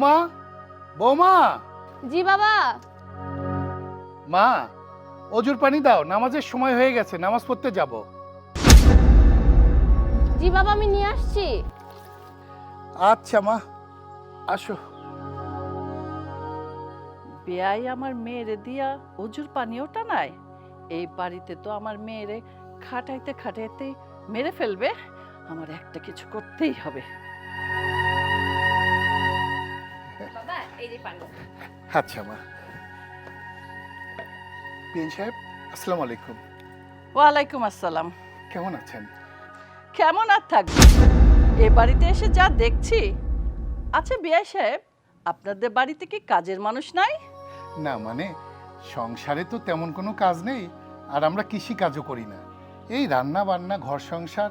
বৌমা, বৌমা। জি বাবা। মা, অজুর পানি দাও, নামাজের সময় হয়ে গেছে, নামাজ পড়তে যাব। জি বাবা, আমি নিয়ে আসছি। আচ্ছা মা, আসো। বেয়াই আমার মেয়েরে দিয়া অজুর পানিও টানায়। এই বাড়িতে তো আমার মেয়েরে খাটাইতে খাটাইতে মেরে ফেলবে। আমার একটা কিছু করতেই হবে। বাবা, এই যে পানি। আচ্ছা মা। বিন সাহেব, আসসালামু আলাইকুম। ওয়ালাইকুম আসসালাম। কেমন আছেন? কেমন আর থাকবে, এ বাড়িতে এসে যা দেখছি। আচ্ছা বিয়াই সাহেব, আপনাদের বাড়িতে কি কাজের মানুষ নাই? না মানে, সংসারে তো তেমন কোনো কাজ নেই, আর আমরা কৃষি কাজও করি না। এই রান্না বান্না, ঘর সংসার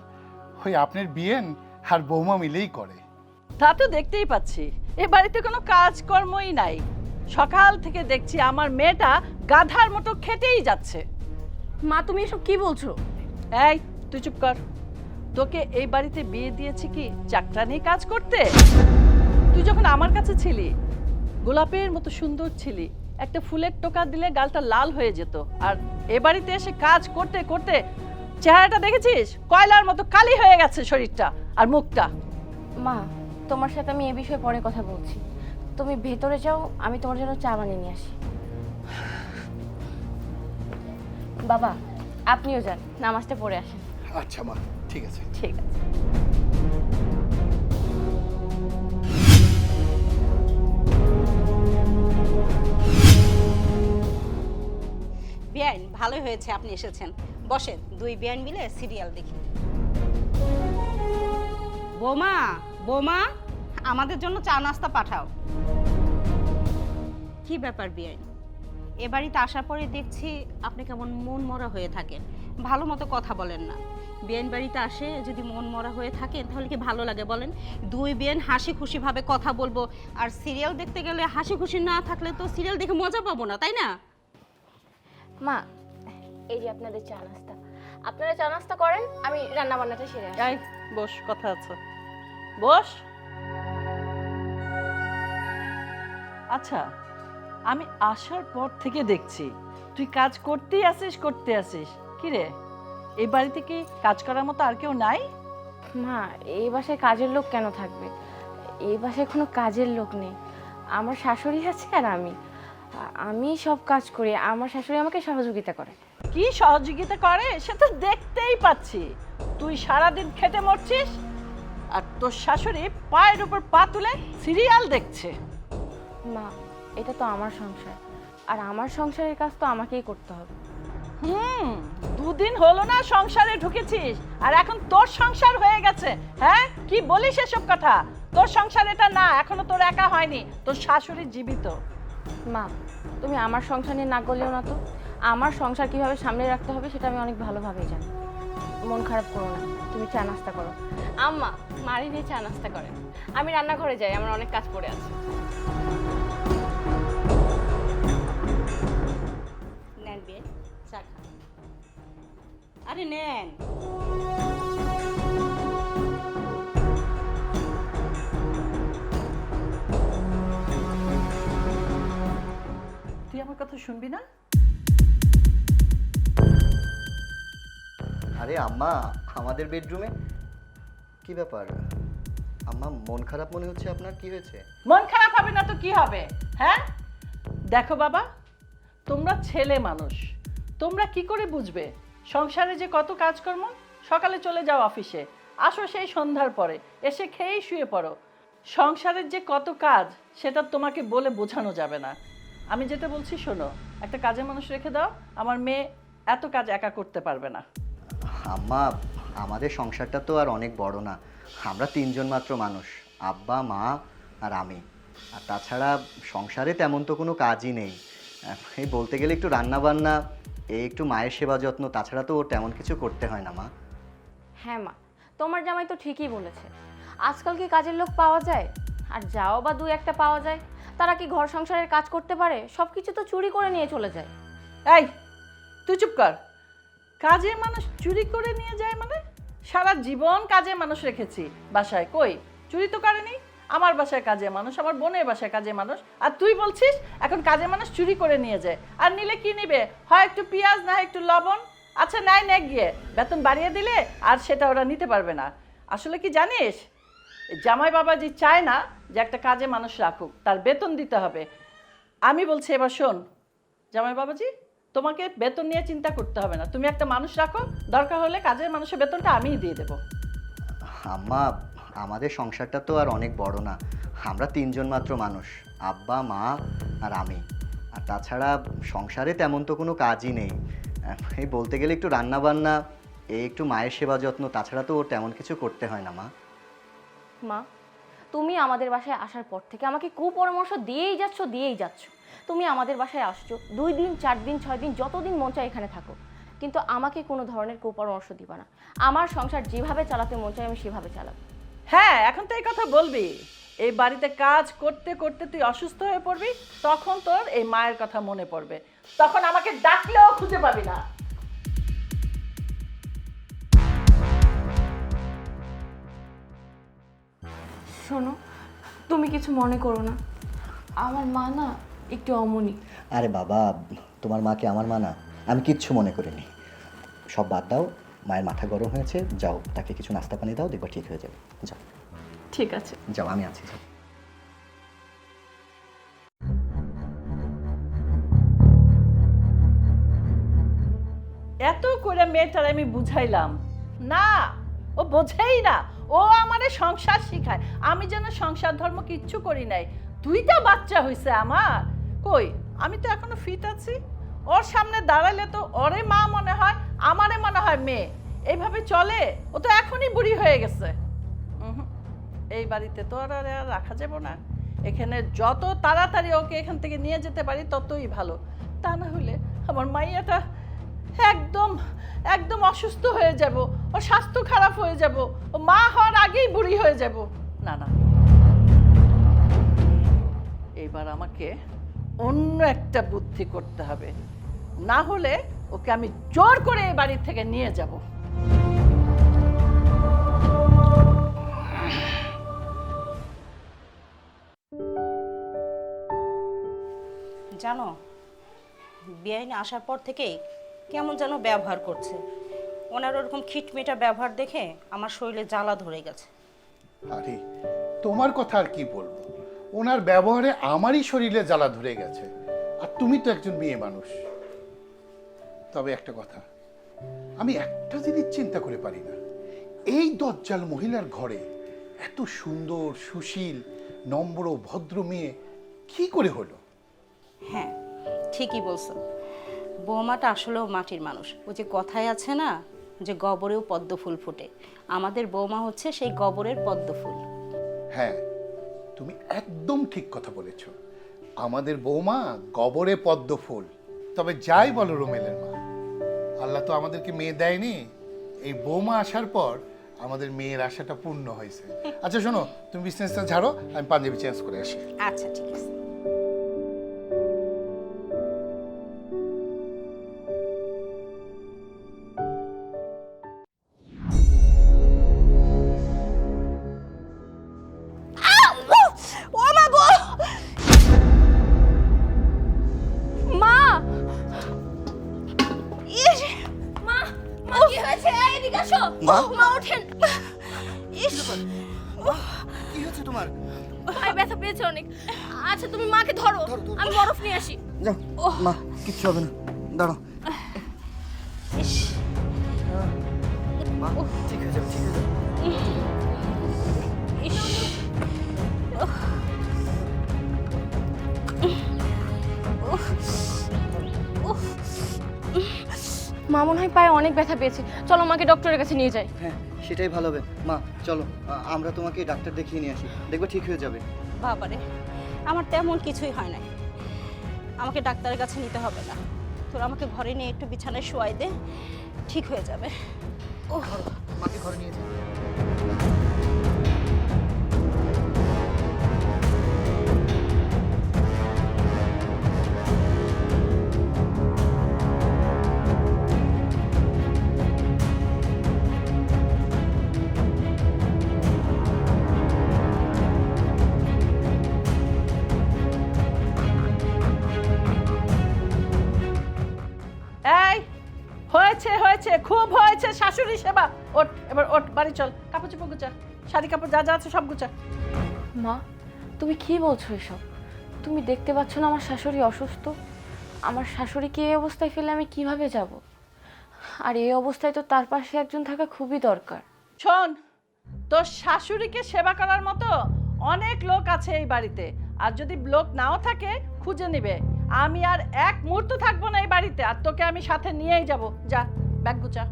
ওই আপনার বিয়েন আর বৌমা মিলেই করে। তা তো দেখতেই পাচ্ছি, এ বাড়িতে কোনো কাজকর্মই নাই। সকাল থেকে দেখছি আমার মেয়েটা গাধার মতো খেটেই যাচ্ছে। মা, তুমি এসব কি বলছো? এই তুই চুপ কর। তোকে এই বাড়িতে বিয়ে দিয়েছি কি চাকরানি কাজ করতে? তুই যখন আমার কাছে ছিলি, গোলাপের মতো সুন্দর ছিলি, একটা ফুলের টোকা দিলে গালটা লাল হয়ে যেত। আর এ বাড়িতে এসে কাজ করতে করতে চেহারাটা দেখেছিস, কয়লার মতো কালি হয়ে গেছে শরীরটা আর মুখটা। মা, তোমার সাথে আমি এ বিষয়ে পরে কথা বলছি। তুমি ভেতরে যাও, আমি তোমার জন্য চা বানিয়ে নিয়ে আসি। বাবা, আপনিও যান, নামাজটা পড়ে আসেন। আচ্ছা মা, ঠিক আছে। ঠিক আছে। বেআইন, ভালোই হয়েছে আপনি এসেছেন। বসেন, দুই বেআইন মিলে সিরিয়াল দেখি। বৌমা, বৌমা, আমাদের জন্য চা নাস্তা পাঠাও। কি ব্যাপার বেআইন, এ বাড়িতে আসার পরে দেখছি আপনি কেমন মন মরা হয়ে থাকেন, ভালো মতো কথা বলেন না। বেআইন বাড়িতে আসে যদি মন মরা হয়ে থাকেন তাহলে কি ভালো লাগে বলেন? দুই বেআইন হাসি খুশি ভাবে কথা বলবো, আর সিরিয়াল দেখতে গেলে হাসি খুশি না থাকলে তো সিরিয়াল দেখে মজা পাবো না, তাই না? মা, এই যে আপনাদের চা নাস্তা। আপনারা চা নাস্তা করেন, আমি রান্না বান্নাটা সেরে আসি। এই বস, কথা আছে, বস। আচ্ছা, আমি আসার পর থেকে দেখছি তুই কাজ করতেই আসিস। কি রে, এই বাড়িতে কি কাজ করার মতো আর কেউ নাই? মা, এই বাসায় কাজের লোক কেন থাকবে? এই বাসায় কোনো কাজের লোক নেই। আমার শাশুড়ি আছে আর আমি সব কাজ করি। আমার শাশুড়ি আমাকে সহযোগিতা করে। কি সহযোগিতা করে সে তো দেখতেই পাচ্ছি। তুই সারাদিন খেটে মরছিস, আর তোর শাশুড়ি পায়ের উপর পা তুলে সিরিয়াল দেখছে। মা, এটা তো আমার সংসার, আর আমার সংসারের কাজ তো আমাকেই করতে হবে। দুদিন হলো না সংসারে ঢুকেছিস, আর এখন তোর সংসার হয়ে গেছে। হ্যাঁ, কি বলিস এসব কথা? তোর সংসার এটা না, এখনো তোর একা হয়নি, তোর শাশুড়ি জীবিত। মা, তুমি আমার সংসার নিয়ে না করলেও না তো। আমার সংসার কিভাবে সামনে রাখতে হবে সেটা আমি অনেক ভালোভাবেই জানি। মন খারাপ করো না, তুমি চা নাস্তা করো। আম্মা, মারি দিয়ে চা নাস্তা করেন, আমি রান্নাঘরে যাই, আমার অনেক কাজ পড়ে আছে। নেন বিয়ে, চা খান। আরে নেন। তুই আমার কথা শুনবি না? আরে আম্মা, আমাদের বেডরুমে কি ব্যাপার? আম্মা, মন খারাপ মনে হচ্ছে আপনার, কি হয়েছে? মন খারাপ হবে না তো কি হবে? হ্যাঁ দেখো বাবা, তোমরা ছেলে মানুষ, তোমরা কি করে বুঝবে সংসারে যে কত কাজকর্ম? সকালে চলে যাও অফিসে, আসো সেই সন্ধ্যার পরে, এসে খেয়েই শুয়ে পড়ো। সংসারের যে কত কাজ সেটা তোমাকে বলে বোঝানো যাবে না। আমি যেটা বলছি শোনো, একটা কাজের মানুষ রেখে দাও, আমার মেয়ে এত কাজ একা করতে পারবে না। আম্মা, আমাদের সংসারটা তো আর অনেক বড় না, আমরা তিনজন মাত্র মানুষ, আব্বা, মা আর আমি। আর তাছাড়া সংসারে তেমন তো কোনো কাজই নেই। এই বলতে গেলে একটু রান্না বান্না, এই একটু মায়ের সেবা যত্ন, তাছাড়া তো তেমন কিছু করতে হয় না মা। হ্যাঁ মা, তোমার জামাই তো ঠিকই বলেছে। আজকাল কি কাজের লোক পাওয়া যায়? আর যাও বা দু একটা পাওয়া যায়, তারা কি ঘর সংসারের কাজ করতে পারে? সব কিছু তো চুরি করে নিয়ে চলে যায়। এই তুই চুপ কর। কাজের মানুষ চুরি করে নিয়ে যায় মানে? সারা জীবন কাজের মানুষ রেখেছি বাসায়, কই চুরি তো করেনি। আমার বাসায় কাজে মানুষ, আমার বোনের বাসায় কাজে মানুষ, আর তুই বলছিস এখন কাজে মানুষ চুরি করে নিয়ে যায়। আর নিলে কি নিবে? হয় একটু পেঁয়াজ, না একটু লবণ। আচ্ছা নাই নে গিয়ে বেতন বাড়িয়ে দিলে আর সেটা ওরা নিতে পারবে না। আসলে কি জানিস, জামাই বাবাজি চায় না যে একটা কাজে মানুষ রাখুক, তার বেতন দিতে হবে। আমি বলছি এবার শোন জামাই বাবাজি, তোমাকে বেতন নিয়ে চিন্তা করতে হবে না, তুমি একটা মানুষ রাখো, দরকার হলে কাজের মানুষের বেতনটা আমিই দিয়ে দেবো। আম্মা, আমাদের সংসারটা তো আর অনেক বড় না, আমরা তিনজন মাত্র মানুষ, আব্বা মা আর আমি। আর তাছাড়া সংসারে তেমন তো কোনো কাজই নেই, এই বলতে গেলে একটু রান্না বান্না, এই একটু মায়ের সেবা যত্ন, তাছাড়া তো তেমন কিছু করতে হয় না। মা, তুমি আমাদের বাসায় আসার পর থেকে আমাকে কুপরামর্শ দিয়েই যাচ্ছ। তুমি আমাদের বাসায় আসছো 2 দিন 4 দিন 6 দিন, যতদিন মন চায় এখানে থাকো, কিন্তু আমাকে কোনো ধরনের কুপরামর্শ দিবা না। আমার সংসার যেভাবে চালাতে মন চায় আমি সেভাবে চালাবো। হ্যাঁ, এখন তো এই কথা বলবি। এই বাড়িতে কাজ করতে করতে তুই অসুস্থ হয়ে পড়বি, তখন তোর এই মায়ের কথা মনে পড়বে, তখন আমাকে ডাকলেও খুঁজে পাবি না। শোনো, তুমি কিছু মনে করো না, আমার মা না একটু অমনি। আরে বাবা, তোমার মাকে আমার মা না, আমি কিচ্ছু মনে করিনি। সব বাদ দাও, মায়ের মাথা গরম হয়েছে, যাও তাকে কিছু নাস্তা পানি দাও, দেখবা ঠিক হয়ে যাবে। যাও। ঠিক আছে, যাও, আমি আছি। যাও। এত করে মেয়েটার আমি বুঝাইলাম না, ও বোঝেই না। ও আমারে সংসার শিখায়, আমি যেন সংসার ধর্ম কিচ্ছু করি নাই। 2টা বাচ্চা হয়েছে আমার, কই আমি তো এখনো ফিট আছি। ওর সামনে দাঁড়ালে তো ওরে মা মনে হয়, আমারে মনে হয় মেয়ে। এইভাবে চলে, ও তো এখনই বুড়ি হয়ে গেছে। এই বাড়িতে তো আর রাখা যাবে না। এখানে যত তাড়াতাড়ি ওকে এখান থেকে নিয়ে যেতে পারি ততই ভালো, তা না হলে আমার মাইয়াটা একদম একদম অসুস্থ হয়ে যাব, ওর স্বাস্থ্য খারাপ হয়ে যাব, ও মা হওয়ার আগেই বুড়ি হয়ে যাব। না না, এবার আমাকে অন্য একটা বুদ্ধি করতে হবে, না হলে ওকে আমি জোর করে এই বাড়ি থেকে নিয়ে যাব। জানো, বেআইনি আসার পর থেকেই কেমন যেন ব্যবহার করছে। ওনার ওরকম খিটমিটা ব্যবহার দেখে আমার শরীরে জ্বালা ধরে গেছে। আরে তোমার কথা আর কি বলবো, ওনার ব্যবহারে আমারই শরীরে জ্বালা ধরে গেছে। আর তুমি তো একজন মেয়ে মানুষ। তবে একটা কথা, আমি একটা জিনিস চিন্তা করে পারি না, এই দজ্জাল মহিলার ঘরে এত সুন্দর সুশীল নম্র ভদ্র মেয়ে কি করে হলো? হ্যাঁ, ঠিকই বলছো। বৌমাটা আসলেও মাটির মানুষ। ও যে কথায় আছে না যে গবরেও পদ্ম ফুল ফোটে, আমাদের বৌমা হচ্ছে সেই গবরের পদ্ম ফুল। হ্যাঁ, তুমি একদম ঠিক কথা বলেছ। আমাদের বৌমা গবরে পদ্ম ফুল। তবে যাই বলো রোমেলের মা, আল্লাহ তো আমাদেরকে মেয়ে দেয়নি। এই বৌমা আসার পর আমাদের মেয়ের আশাটা পূর্ণ হয়েছে। আচ্ছা শোনো, তুমি বিজনেসটা ঝাড়ো, আমি পাঞ্জাবি চেঞ্জ করে আসি। আচ্ছা ঠিক আছে। মা, মা, মা কি হয়েছে? এদিকে আসো। মা? মা ওঠেন। কি হচ্ছে তোমার? পায়ে ব্যথা পেয়েছে অনেক। আচ্ছা তুমি মাকে ধরো, আমি বরফ নিয়ে আসি। যাও মা, কিচ্ছু হবে না, দাঁড়াও। মা, ঠিক হয়ে যাবে, ঠিক হয়ে যাবে। মা মনে হয় পায়ে অনেক ব্যথা পেয়েছে, চলো মাকে ডক্টরের কাছে নিয়ে যাই। হ্যাঁ, সেটাই ভালো হবে। মা চলো, আমরা তোমাকে ডাক্তার দেখিয়ে নিয়ে আসি, দেখবে ঠিক হয়ে যাবে। বাবারে, আমার তেমন কিছুই হয় নাই, আমাকে ডাক্তারের কাছে নিতে হবে না। তোর আমাকে ঘরে নিয়ে একটু বিছানায় শোয়াই দে, ঠিক হয়ে যাবে। মাকে ঘরে নিয়ে যাও। হয়েছে হয়েছে, খুব হয়েছে শাশুড়ি সেবা। ওঠ, এবার ওঠ, বাড়ি চল, কাপড় চোপড় গুছা, শাড়ি কাপড় যা যা আছে সব গুছা। মা, তুমি কি বলছো এসব? তুমি দেখতে পাচ্ছ না আমার শাশুড়ি অসুস্থ? আমার শাশুড়িকে এই অবস্থায় ফেলে আমি কিভাবে যাব? আর এই অবস্থায় তো তার পাশে একজন থাকা খুবই দরকার। শোন, তোর শাশুড়িকে সেবা করার মতো অনেক লোক আছে এই বাড়িতে, আর যদি লোক নাও থাকে খুঁজে নিবে। আমি আর এক মুহূর্ত থাকবো না এই বাড়িতে, আর তোকে আমি সাথে নিয়েই যাব। যা, ব্যাগ গুছা।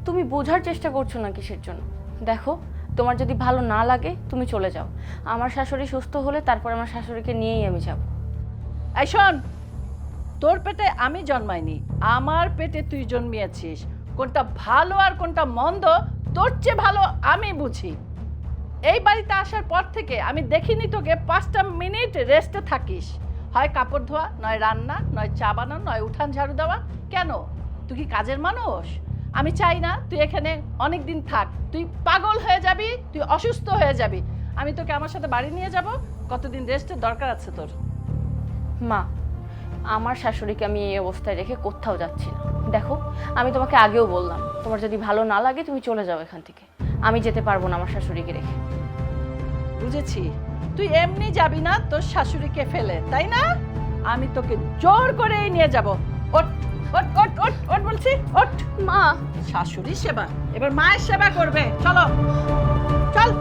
তুমি বোঝার চেষ্টা করছো না কিসের জন্য? দেখো, তোমার যদি ভালো না লাগে তুমি চলে যাও। আমার শাশুড়ি সুস্থ হলে তারপর আমার শাশুড়িকে নিয়েই আমি যাব। এই শোন, তোর পেটে আমি জন্মাইনি, আমার পেটে তুই জন্মিয়েছিস। কোনটা ভালো আর কোনটা মন্দ তোর চেয়ে ভালো আমি বুঝি। এই বাড়িতে আসার পর থেকে আমি দেখিনি তোকে 5টা মিনিট রেস্টে থাকিস। হয় কাপড় ধোয়া, নয় রান্না, নয় চা বানানো, নয় উঠান ঝাড়ু দেওয়া। কেন, তুই কি কাজের মানুষ? আমি চাই না তুই এখানে অনেক দিন থাক। তুই পাগল হয়ে যাবি, তুই অসুস্থ হয়ে যাবি। আমি তোকে আমার সাথে বাড়ি নিয়ে যাব, কতদিন রেস্টের দরকার আছে তোর। মা, আমার শাশুড়িকে আমি এই অবস্থায় রেখে কোথাও যাচ্ছি না। দেখো, আমি তোমাকে আগেও বললাম, তোমার যদি ভালো না লাগে তুমি চলে যাও এখান থেকে। আমি যেতে পারবো না আমার শাশুড়িকে রেখে। বুঝেছি, তুই এমনি যাবি না তোর শাশুড়িকে ফেলে, তাই না? আমি তোকে জোর করেই নিয়ে যাব। ওঠ ওঠ ওঠ ওঠ ওঠ বলছি, ওঠ। মা, শাশুড়ি সেবা, এবার মায়ের সেবা করবে। চলো, চল।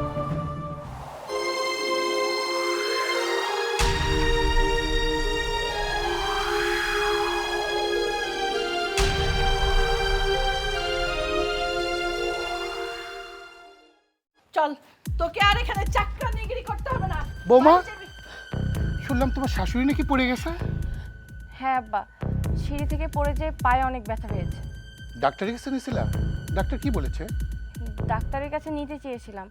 চল, তোকে আর এখানে চাকরানিগিরি করতে হবে না। বৌমা? বাড়ি যাবি। শুনলাম তোমার শাশুড়ি নাকি পড়ে গেছে। হ্যাঁ আব্বা, সিঁড়ি থেকে পড়ে যেয়ে পায়ে অনেক ব্যথা হয়েছে। ডাক্তারের কাছে নিয়েছিলাম? ডাক্তার কি বলেছে? ডাক্তারের কাছে নিতে চেয়েছিলাম,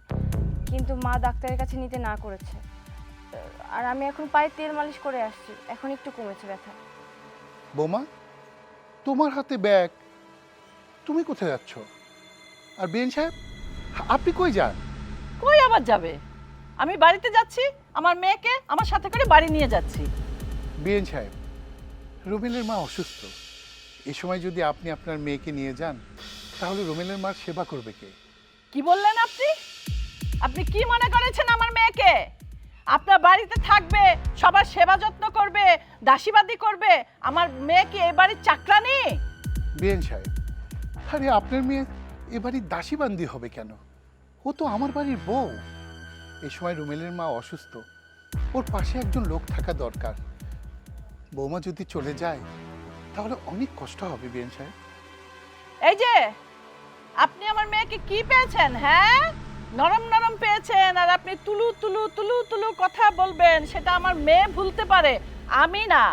কিন্তু মা ডাক্তারের কাছে নিতে না করেছে। আর আমি এখন পায়ে তেল মালিশ করে আসছি, এখন একটু কমেছে ব্যথা। বৌমা, তোমার হাতে ব্যাগ, তুমি কোথায় যাচ্ছ? আর বিএন সাহেব, আপনি কই যান? কই আবার যাবে? আমি বাড়িতে যাচ্ছি, আমার মেয়েকে আমার সাথে করে বাড়ি নিয়ে যাচ্ছি। বিএন সাহেব, রুমেলের মা অসুস্থ। এই সময় যদি আপনি আপনার মেয়েকে নিয়ে যান, তাহলে রুমেলের মার সেবা করবে কে? কি বললেন আপনি? আপনি কি মনে করেছেন আমার মেয়েকে? আপনার বাড়িতে থাকবে, সবার সেবা যত্ন করবে, দাসীবাদী করবে? আমার মেয়ে কি এই বাড়ির চাকরানি? বিএন সাহেব, আরে আপনার মেয়ে এ বাড়ির দাসীবান্দি হবে কেন? ও তো আমার বাড়ির বউ। এই সময় রুমেলের মা অসুস্থ, ওর পাশে একজন লোক থাকা দরকার। বৌমা যদি চলে যায় তাহলে অনেক কষ্ট হবে বিএন সাহেব। এই যে, আপনি আমার মেয়েকে কি পেয়েছেন? হ্যাঁ, নরম নরম পেয়েছেন, আর আপনি তুলু তুলু তুলু তুলু কথা বলবেন, সেটা আমার মেয়ে ভুলতে পারে, আমি না।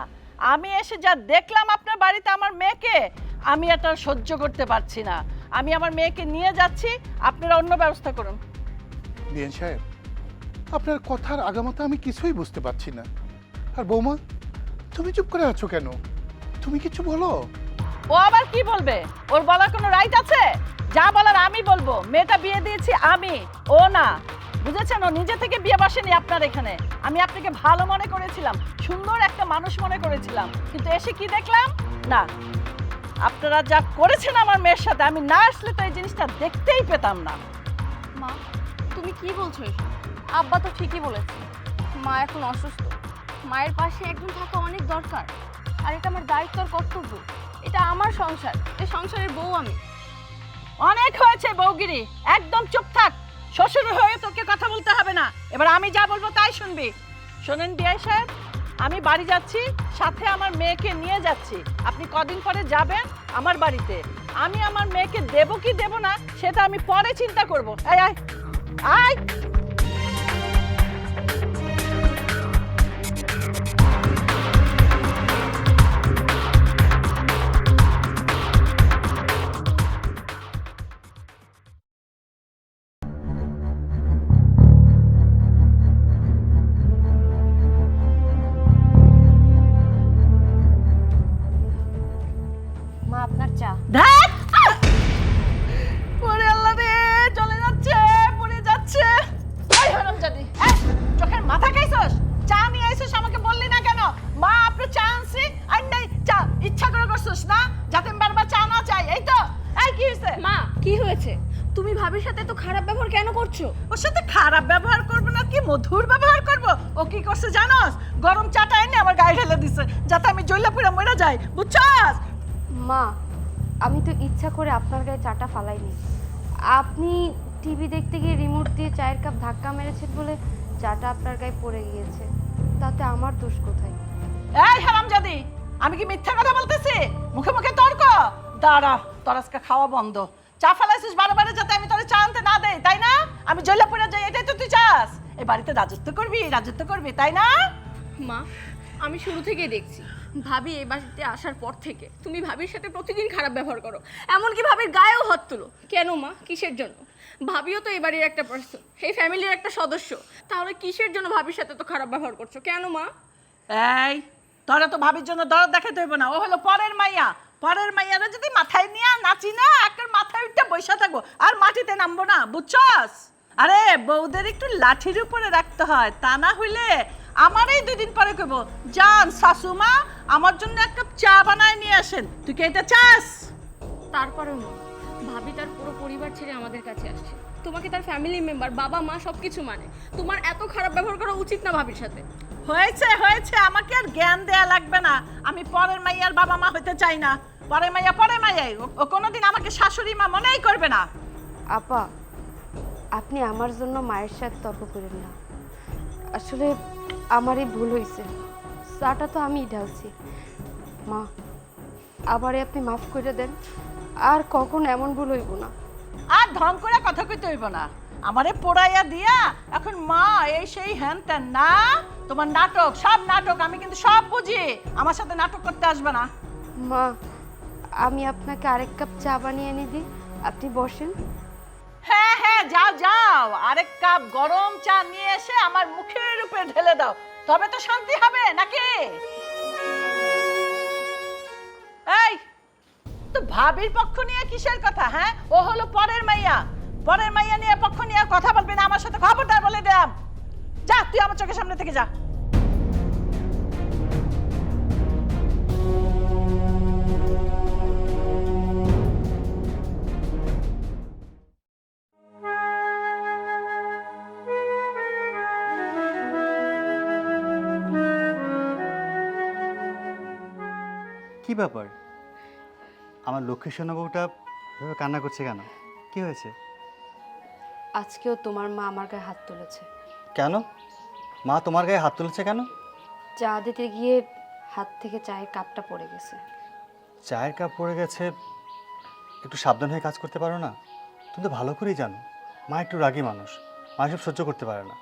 আমি এসে যা দেখলাম আপনার বাড়িতে আমার মেয়েকে, আমি এটা সহ্য করতে পারছি না। আমি আমার মেয়েকে নিয়ে যাচ্ছি, আপনারা অন্য ব্যবস্থা করুন। বিএন সাহেব, আপনার কথার আগামাথা আমি কিছুই বুঝতে পারছি না। আর বৌমা, তুমি চুপ করে আছো কেন? তুমি কিছু বলো। ও আবার কি বলবে? ওর বলার কোনো রাইট আছে? যা বলার আমি বলবো। মেয়েটা বিয়ে দিয়েছি আমি, ও না। বুঝেছেন? ও নিজে থেকে বিয়ে বসেনি আপনার এখানে। আমি আপনাকে ভালো মনে করেছিলাম, সুন্দর একটা মানুষ মনে করেছিলাম, কিন্তু এসে কি দেখলাম? না, আপনারা যা করেছেন আমার মেয়ের সাথে, আমি না আসলে তো এই জিনিসটা দেখতেই পেতাম না। মা, তুমি কি বলছো এসব? আব্বা তো ঠিকই বলেছে, মা এখন অসুস্থ। মায়ের পাশে একজন থাকা অনেক দরকার, আর এটা আমার দায়িত্ব আর কর্তব্য। এটা আমার সংসার, এই সংসারের বউ আমি। অনেক হয়েছে বউগিরি, একদম চুপ থাক। শ্বশুর হয়ে তোকে কথা বলতে হবে না, এবার আমি যা বলবো তাই শুনবি। শোনেন বিআই সাহেব, আমি বাড়ি যাচ্ছি, সাথে আমার মেয়েকে নিয়ে যাচ্ছি। আপনি কদিন পরে যাবেন আমার বাড়িতে। আমি আমার মেয়েকে দেবো কি দেবো না সেটা আমি পরে চিন্তা করবো। আয় আয় আয়। মা, আপনার চা। ধ্যাৎ! ওরে আল্লাহ রে, চলে যাচ্ছে, পড়ে যাচ্ছে। ওই হারামজাদি, চোখের মাথা খাইছস? চা নিয়ে আইছস, আমাকে বললি না কেন? মা, আপনার চা আনছি, আর নাই চা ইচ্ছা করে করছস না, যাতে আমি বারবার চা না চাই, এই তো? ভাবির সাথে তো খারাপ ব্যবহার কেন করছো? ওর সাথে খারাপ ব্যবহার করবো না কি মধুর ব্যবহার করব? ও কি করছে জানোস? গরম চাটা এনে আমার গায়ে ঢেলে দিছে যাতে আমি জ্বলা পুড়া মরে যাই, বুঝছস? মা, আমি তো ইচ্ছা করে আপনার গায়ে চাটা ফালাইনি। আপনি টিভি দেখতে গিয়ে রিমোট দিয়ে চায়ের কাপ ধাক্কা মেরেছেন বলে চাটা আপনার গায়ে পড়ে গিয়েছে। তাতে আমার দোষ কোথায়? এই হারামজাদি, আমি কি মিথ্যা কথা বলতেছি? মুখে মুখে তর্ক? দাঁড়া, তোর আজকে খাওয়া বন্ধ। চা ফেলাইছিস বারে যাতে আমি তোরে চা আনতে না দেই, তাই না? আমি জ্বলা পুড়া যাই, এটাই তো তুই চাস। এই বাড়িতে রাজত্ব করবি, তাই না? মা, আমি শুরু থেকেই দেখছি ভাবি এই বাড়িতে আসার পর থেকে তুমি ভাবির সাথে প্রতিদিন খারাপ ব্যবহার করো, এমনকি ভাবির গায়েও হাত তুলো। কেন মা, কিসের জন্য? ভাবিও তো এই বাড়ির একটা পার্সন, এই ফ্যামিলির একটা সদস্য। তাহলে কিসের জন্য ভাবির সাথে তো খারাপ ব্যবহার করছো কেন মা? এই, তোরা তো ভাবির জন্য দরদ দেখাতে হইব না। ও হলো পরের মাইয়া। পরের মাইয়ারা যদি মাথায় নিয়ে নাচি না, একের মাথায় উঠতে বসে থাকবো আর মাটিতে নামবো না, বুঝছস? আরে বউদের একটু লাঠির উপরে রাখতে হয়, তা না হইলে আমারই 2 দিন পরে কইব, জান শাশুমা আমার জন্য এক কাপ চা বানায় নিয়ে আসেন। তুই কি এটা চাস? তারপরেও মা, ভাবি তার পুরো পরিবার ছেড়ে আমাদের কাছে আসছে, তোমাকে তার ফ্যামিলি মেম্বার, বাবা মা সবকিছু মানে। তোমার এত খারাপ ব্যবহার করা উচিত না ভাবির সাথে। হয়েছে, আমাকে আর জ্ঞান দেয়া লাগবে না। আমি পরের মাইয়ার বাবা মা হইতে চাই না। পরের মাইয়াই ও কোনোদিন আমাকে শাশুড়ি মা মনেই করবে না। আপা, আপনি আমার জন্য মায়ের সাথে তর্ক করেন না। আসলে আমারই ভুল হয়েছে, চাটা তো আমিই ঢালছি। মা, আবারে আপনি মাফ করে দেন, আর কখন এমন ভুল হইব না। আর ঢং করে কথা কইতে হইব না। আমারে পোড়াইয়া দিয়া এখন মা এই সেই হ্যান ত্যান না। তোমার নাটক, সব নাটক, আমি কিন্তু সব বুঝি। আমার সাথে নাটক করতে আসবে না। মা, আমি আপনাকে আরেক কাপ চা বানিয়ে এনে দিই, আপনি বসেন। হ্যাঁ, যাও, আরেক কাপ গরম চা নিয়ে এসে আমার মুখের উপরে ঢেলে দাও, তবে তো শান্তি হবে নাকি? এই, তো ভাবির পক্ষ নিয়ে কিসের কথা? হ্যাঁ, ও হলো পরের মাইয়া নিয়ে পক্ষ নিয়ে কথা বলবে না আমার সাথে, খবরদার বলে দিলাম। যা, তুই আমার চোখের সামনে থেকে যা। কি ব্যাপার? আমার লক্ষ্মী সোনা বউটা এভাবে কান্না করছে কেন? কি হয়েছে? আজকেও তোমার মা আমার গায়ে হাত তুলেছে। কেন মা তোমার গায়ে হাত তুলেছে কেন? চা দিতে গিয়ে হাত থেকে চায়ের কাপটা পড়ে গেছে। চায়ের কাপ পড়ে গেছে, একটু সাবধান হয়ে কাজ করতে পারো না? তুমি তো ভালো করেই জানো মা একটু রাগী মানুষ, মা এসব সহ্য করতে পারে না।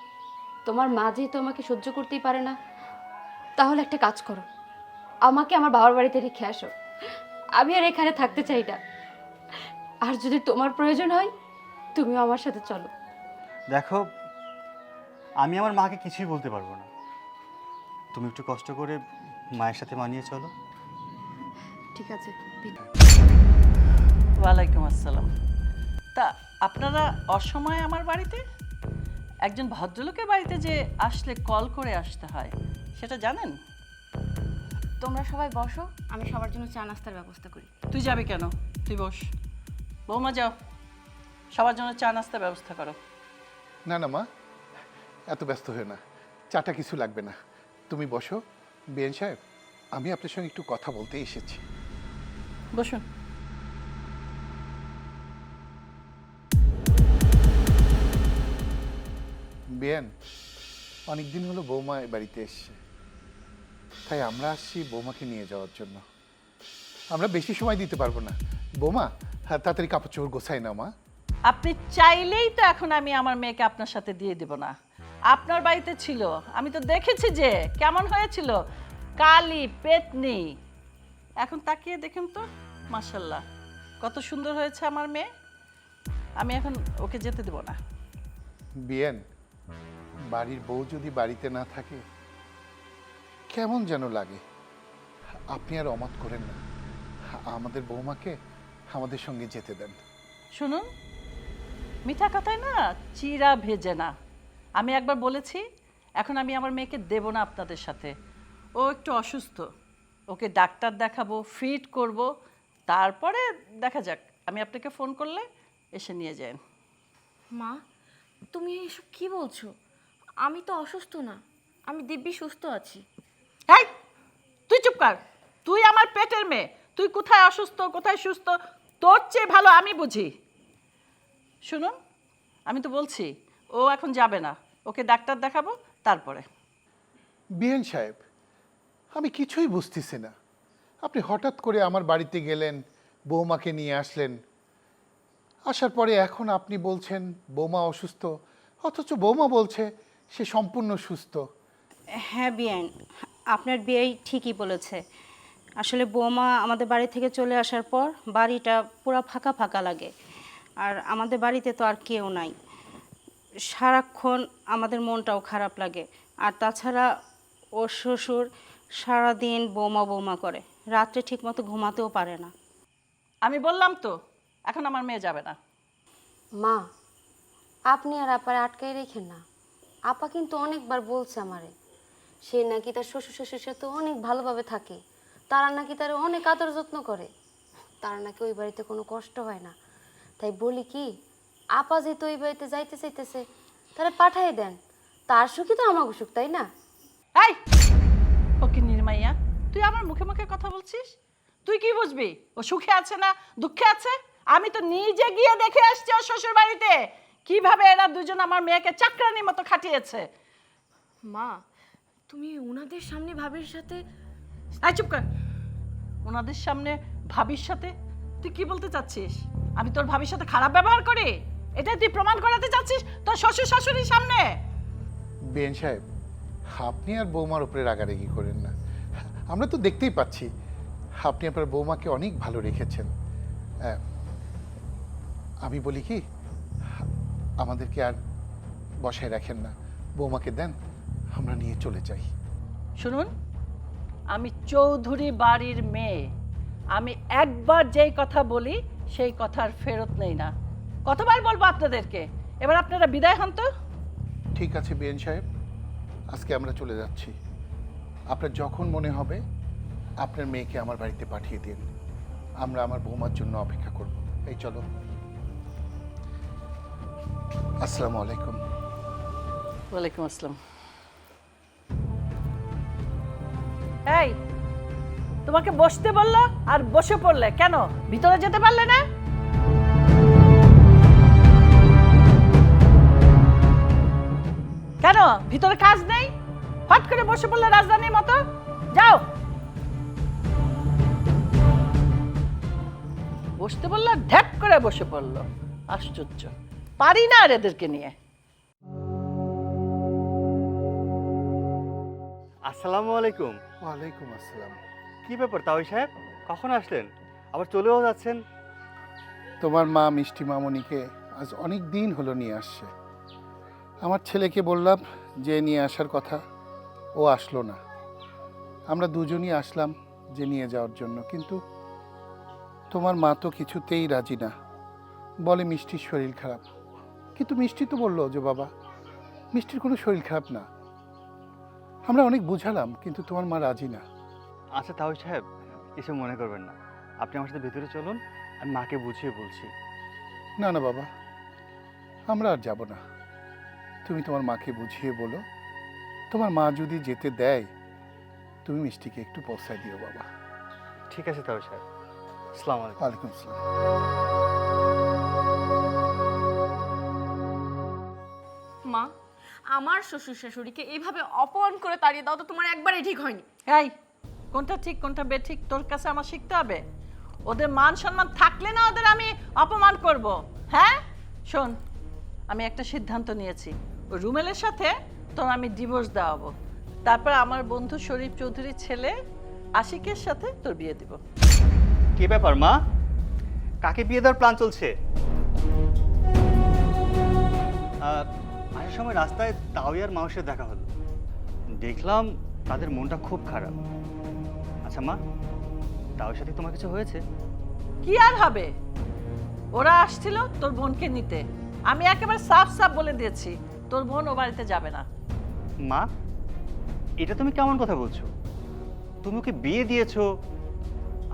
তোমার মা যেহেতু আমাকে সহ্য করতেই পারে না, তাহলে একটা কাজ করো, আমাকে আমার বাবার বাড়িতে রেখে আসো। আমি আর এখানে থাকতে চাই না। আর যদি তোমার প্রয়োজন হয়, তুমিও আমার সাথে চলো। দেখো, আমি আমার মাকে কিছুই বলতে পারবো না। তুমি একটু কষ্ট করে মায়ের সাথে মানিয়ে চলো। ঠিক আছে। ওয়ালাইকুম আসসালাম। তা আপনারা অসময়ে আমার বাড়িতে? একজন ভদ্রলোকের বাড়িতে যে আসলে কল করে আসতে হয় সেটা জানেন? তোমরা সবাই বসো, আমি সবার জন্য চা নাস্তার ব্যবস্থা করি। তুই যাবি কেন? তুই বস। বৌমা যাও, সবার জন্য চা নাস্তার ব্যবস্থা করো। না মা, এত ব্যস্ত হয়ে না, চাটা কিছু লাগবে না, তুমি বসো। বিএন সাহেব, আমি আপনার সঙ্গে একটু কথা বলতে এসেছি। বসুন। বিএন, অনেকদিন হলো বৌমা এ বাড়িতে এসছে, তাই আমরা আসছি বৌমাকে নিয়ে যাওয়ার জন্য। আমরা বেশি সময় দিতে পারবো না। বৌমা, হ্যাঁ, তাড়াতাড়ি কাপড় চোপড় গোছাই না মা। আপনি চাইলেই তো এখন আমি আমার মেয়েকে আপনার সাথে দিয়ে দেব না। আপনার বাড়িতে ছিল, আমি তো দেখেছি যে কেমন হয়েছিল, কালি পেতনি। এখন তাকিয়ে দেখুন তো, মাশাল্লাহ কত সুন্দর হয়েছে আমার মেয়ে। আমি এখন ওকে যেতে দেব না। বিএন, বাড়ির বউ যদি বাড়িতে না থাকে কেমন যেন লাগে। আপনি আর অমত করেন না, আমাদের বৌমাকে আমাদের সঙ্গে যেতে দেন। শুনুন, মিঠা কথায় না চিরা ভেজে না। আমি একবার বলেছি, এখন আমি আমার মেয়েকে দেব না আপনাদের সাথে। ও একটু অসুস্থ, ওকে ডাক্তার দেখাবো, ফিট করব, তারপরে দেখা যাক। আমি আপনাকে ফোন করলে এসে নিয়ে যান। মা, তুমি এসব কি বলছো? আমি তো অসুস্থ না, আমি দিব্যি সুস্থ আছি। এই তুই চুপ কর। তুই আমার পেটের মেয়ে, তুই কোথায় অসুস্থ কোথায় সুস্থ তোর চেয়ে ভালো আমি বুঝি। শুনুন, আমি তো বলছি ও এখন যাবে না, ওকে ডাক্তার দেখাবো তারপরে। বিএন সাহেব, আমি কিছুই বুঝতেছি না। আপনি হঠাৎ করে আমার বাড়িতে গেলেন, বৌমাকে নিয়ে আসলেন, আসার পরে এখন আপনি বলছেন বৌমা অসুস্থ, অথচ বৌমা বলছে সে সম্পূর্ণ সুস্থ। হ্যাঁ বিয়ান, আপনার বিয়াই ঠিকই বলেছে। আসলে বৌমা আমাদের বাড়ি থেকে চলে আসার পর বাড়িটা পুরো ফাঁকা ফাঁকা লাগে। আর আমাদের বাড়িতে তো আর কেউ নাই, সারাক্ষণ আমাদের মনটাও খারাপ লাগে। আর তাছাড়া ওর শ্বশুর সারাদিন বৌমা বৌমা করে, রাত্রে ঠিকমতো ঘুমাতেও পারে না। আমি বললাম তো এখন আমার মেয়ে যাবে না। মা, আপনি আর আপারে আটকাই রেখেন না। আপা কিন্তু অনেকবার বলছে আমারে, সে নাকি তার শ্বশুর শাশুড়ির সাথে অনেক ভালোভাবে থাকে, তারা নাকি তার অনেক আদর যত্ন করে, তারা নাকি ওই বাড়িতে কোনো কষ্ট হয় না। তাই বলি কি, আপা যেহেতু ওই বাড়িতে যাইতে চাইতেছে, তারা পাঠাই দেন, তার সুখই তো আমাকে সুখ, তাই না? এই ওকে নির্মাইয়া, তুই আমার মুখে মুখে কথা বলছিস? তুই কি বুঝবি ও সুখে আছে না দুঃখে আছে? আমি তো নিজে গিয়ে দেখে আসছি ওর শ্বশুর বাড়িতে কিভাবে এরা দুজন আমার মেয়েকে চাকরানির মতো খাটিয়েছে। মা, তুমি ওনাদের সামনে ভাবির সাথে... এই চুপ কর। ওনাদের সামনে ভাবির সাথে? তুই কি বলতে চাচ্ছিস? আমি তোর ভাবির সাথে খারাপ ব্যবহার করি? এটা তুই প্রমাণ করাতে চাচ্ছিস তোর শ্বশুর শাশুড়ির সামনে? বিএন সাহেব, আপনি আর বৌমার উপরে রাগারাগি করেন না। আমরা তো দেখতেই পাচ্ছি আপনি আপনার বৌমাকে অনেক ভালো রেখেছেন। আমি বলি কি, আমাদেরকে আর বসায় রাখেন না, বৌমাকে দেন, আমরা নিয়ে চলে যাই। শুনুন, আমি চৌধুরী বাড়ির মেয়ে, আমি একবার যেই কথা বলি সেই কথার ফেরত নেই না। কতবার বলবো আপনাদেরকে? এবার আপনারা বিদায় হন তো। ঠিক আছে বিএন সাহেব, আজকে আমরা চলে যাচ্ছি। আপনার যখন মনে হবে আপনার মেয়েকে আমার বাড়িতে পাঠিয়ে দিন, আমরা আমার বৌমার জন্য অপেক্ষা করব। এই চলো। আসসালামু আলাইকুম। ওয়ালাইকুম আসসালাম। এই তোমাকে বসতে বললো আর বসে পড়লে কেন? ভিতরে যেতে পারলে না? কেন ভিতরে কাজ নেই? হট করে বসে পড়লে রাজধানীর মতো। যাও। বসতে বললো, ঢ্যাক করে বসে পড়লো। আশ্চর্য, পারি না আর এদেরকে নিয়ে। আসসালামু আলাইকুম। ওয়ালাইকুম আসসালাম। কি ব্যাপার তাওই সাহেব, কখন আসলেন? আবার চলেও যাচ্ছেন? তোমার মা মিষ্টি মামনিকে আজ অনেক দিন হলো নিয়ে আসছে। আমার ছেলেকে বললাম যে নিয়ে আসার কথা, ও আসলো না। আমরা দুজনই আসলাম যে নিয়ে যাওয়ার জন্য, কিন্তু তোমার মা তো কিছুতেই রাজি না, বলে মিষ্টির শরীর খারাপ। কিন্তু মিষ্টি তো বললো যে বাবা, মিষ্টির কোনো শরীর খারাপ না। আমরা অনেক বুঝালাম, কিন্তু তোমার মা রাজি না। আচ্ছা তাওই সাহেব, কিছু মনে করবেন না, আপনি আমার সাথে ভেতরে চলুন, আমি মাকে বুঝিয়ে বলছি। না না বাবা, আমরা আর যাব না। তুমি তোমার মাকে বুঝিয়ে বলো, তোমার মা যদি যেতে দেয় তুমি মিষ্টিকে একটু পৌঁছায় দিও বাবা। ঠিক আছে তাওই সাহেব, আসসালামু আলাইকুম। ওয়ালাইকুম আসসালাম। মা, আমার শ্বশুর শাশুড়িকে এইভাবে অপমান করে তাড়িয়ে দাও তো তোমার একবারই ঠিক হয়নি। এই কোনটা ঠিক কোনটা বেঠিক তোর কাছে আমার শিখতে হবে? ওদের মান সম্মান থাকলে না ওদের আমি অপমান করব? হ্যাঁ শোন, আমি একটা সিদ্ধান্ত নিয়েছি, ওই রুমেলের সাথে তোর আমি ডিভোর্স দেওয়াবো, তারপর আমার বন্ধু শরীফ চৌধুরীর ছেলে আশিকের সাথে তোর বিয়ে দিব। কি ব্যাপার মা, কাকে বিয়ে দেওয়ার প্ল্যান চলছে? আসার সময় রাস্তায় তাওই আর মাউসের দেখা হলো, দেখলাম তাদের মনটা খুব খারাপ। আচ্ছা মা, তাওর সাথে তোমার কিছু হয়েছে? কি আর হবে, ওরা আসছিল তোর বোনকে নিতে, আমি একেবারে সাফ সাফ বলে দিয়েছি তোর বোন ও বাড়িতে যাবে না। মা, এটা তুমি কেমন কথা বলছো? তুমি ওকে বিয়ে দিয়েছো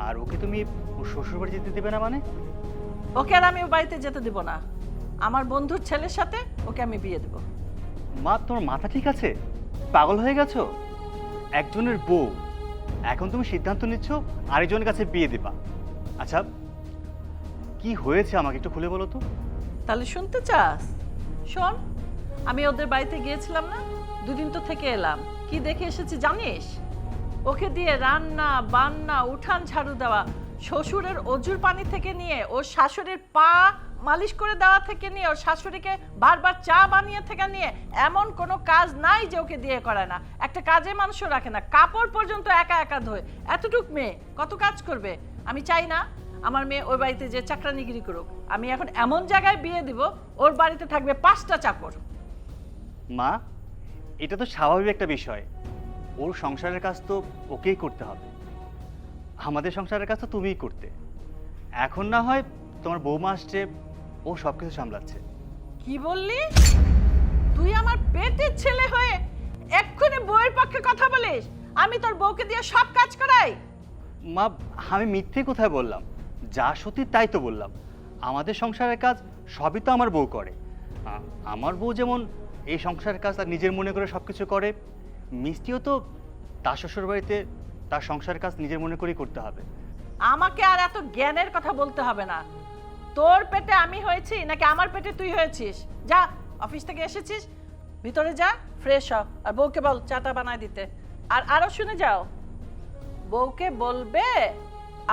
আর ওকে তুমি ওর শ্বশুর বাড়ি যেতে দেবে না মানে? ওকে আর আমি ও বাড়িতে যেতে দিব না। আমার বন্ধুর ছেলের সাথে ওকে আমি বিয়ে দেবো। মা তোমার মাথা ঠিক আছে? পাগল হয়ে গেছো? একজনের বউ, এখন তুমি সিদ্ধান্ত নিচ্ছ আরেকজনের কাছে বিয়ে দিবা। আচ্ছা কি হয়েছে আমাকে একটু খুলে বলো তো। তাহলে শুনতে চাস? শোন, আমি ওদের বাড়িতে গিয়েছিলাম না, দুদিন তো থেকে এলাম। কি দেখে এসেছি জানিস? ওকে দিয়ে রান্না বান্না, উঠান ঝাড়ু দেওয়া, শ্বশুরের অজুর পানি থেকে নিয়ে ওর শাশুড়ির পা মালিশ করে দেওয়া থেকে নিয়ে ওর শাশুড়িকে বারবার চা বানিয়ে থেকে নিয়ে এমন কোনো কাজ নাই যে ওকে দিয়ে করে না। একটা কাজে মানুষও রাখে না, কাপড় পর্যন্ত একা একা ধোয়। এতটুক মেয়ে কত কাজ করবে? আমি চাই না আমার মেয়ে ওই বাড়িতে যে চাকরানিগিরি করুক। আমি এখন এমন জায়গায় বিয়ে দিব, ওর বাড়িতে থাকবে 5টা চাকর। মা এটা তো স্বাভাবিক একটা বিষয়, ওর সংসারের কাজ তো ওকেই করতে হবে, আমাদের সংসারের কাজ তো তুমিই করতে। এখন না হয় তোমার বৌমা আসছে, ও সব কিছু সামলাচ্ছে। কি বললি? তুই আমার পেটের ছেলে হয়ে এক্ষুনি বউয়ের পক্ষে কথা বলিস? আমি তোর বউকে দিয়ে সব কাজ করাই? মা আমি মিথ্যে কোথায় বললাম? যা সত্যি তাই তো বললাম। আমাদের সংসারের কাজ সবই তো আমার বউ করে। আমার বউ যেমন এই সংসারের কাজ তার নিজের মনে করে সব কিছু করে, মিষ্টিও তো তার শ্বশুর বাড়িতে তার সংসারের কাজ নিজের মনে করেই করতে হবে। আমাকে আর এত জ্ঞানের কথা বলতে হবে না। তোর পেটে আমি হয়েছি নাকি আমার পেটে তুই হয়েছিস? যা, অফিস থেকে এসেছিস, ভিতরে যা, ফ্রেশ হ, আর বউকে বল চাটা বানায় দিতে। আর আরো শুনে যাও, বউকে বলবে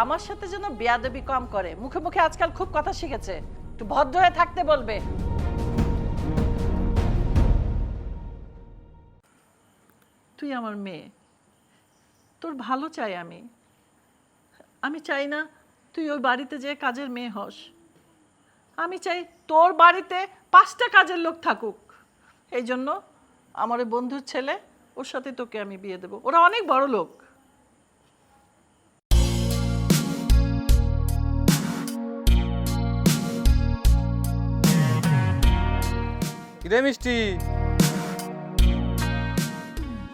আমার সাথে যেন বেয়াদবি কম করে। মুখে মুখে আজকাল খুব কথা শিখেছে, একটু ভদ্র হয়ে থাকতে বলবে। তুই আমার মেয়ে, তোর ভালো চাই আমি। আমি চাই না তুই ওই বাড়িতে যে কাজের মেয়ে হস। আমি চাই তোর বাড়িতে 5টা কাজের লোক থাকুক। এই জন্য আমার ওই বন্ধুর ছেলে, ওর সাথে তোকে আমি বিয়ে দেবো। ওরা অনেক বড় লোক। কিরে মিষ্টি,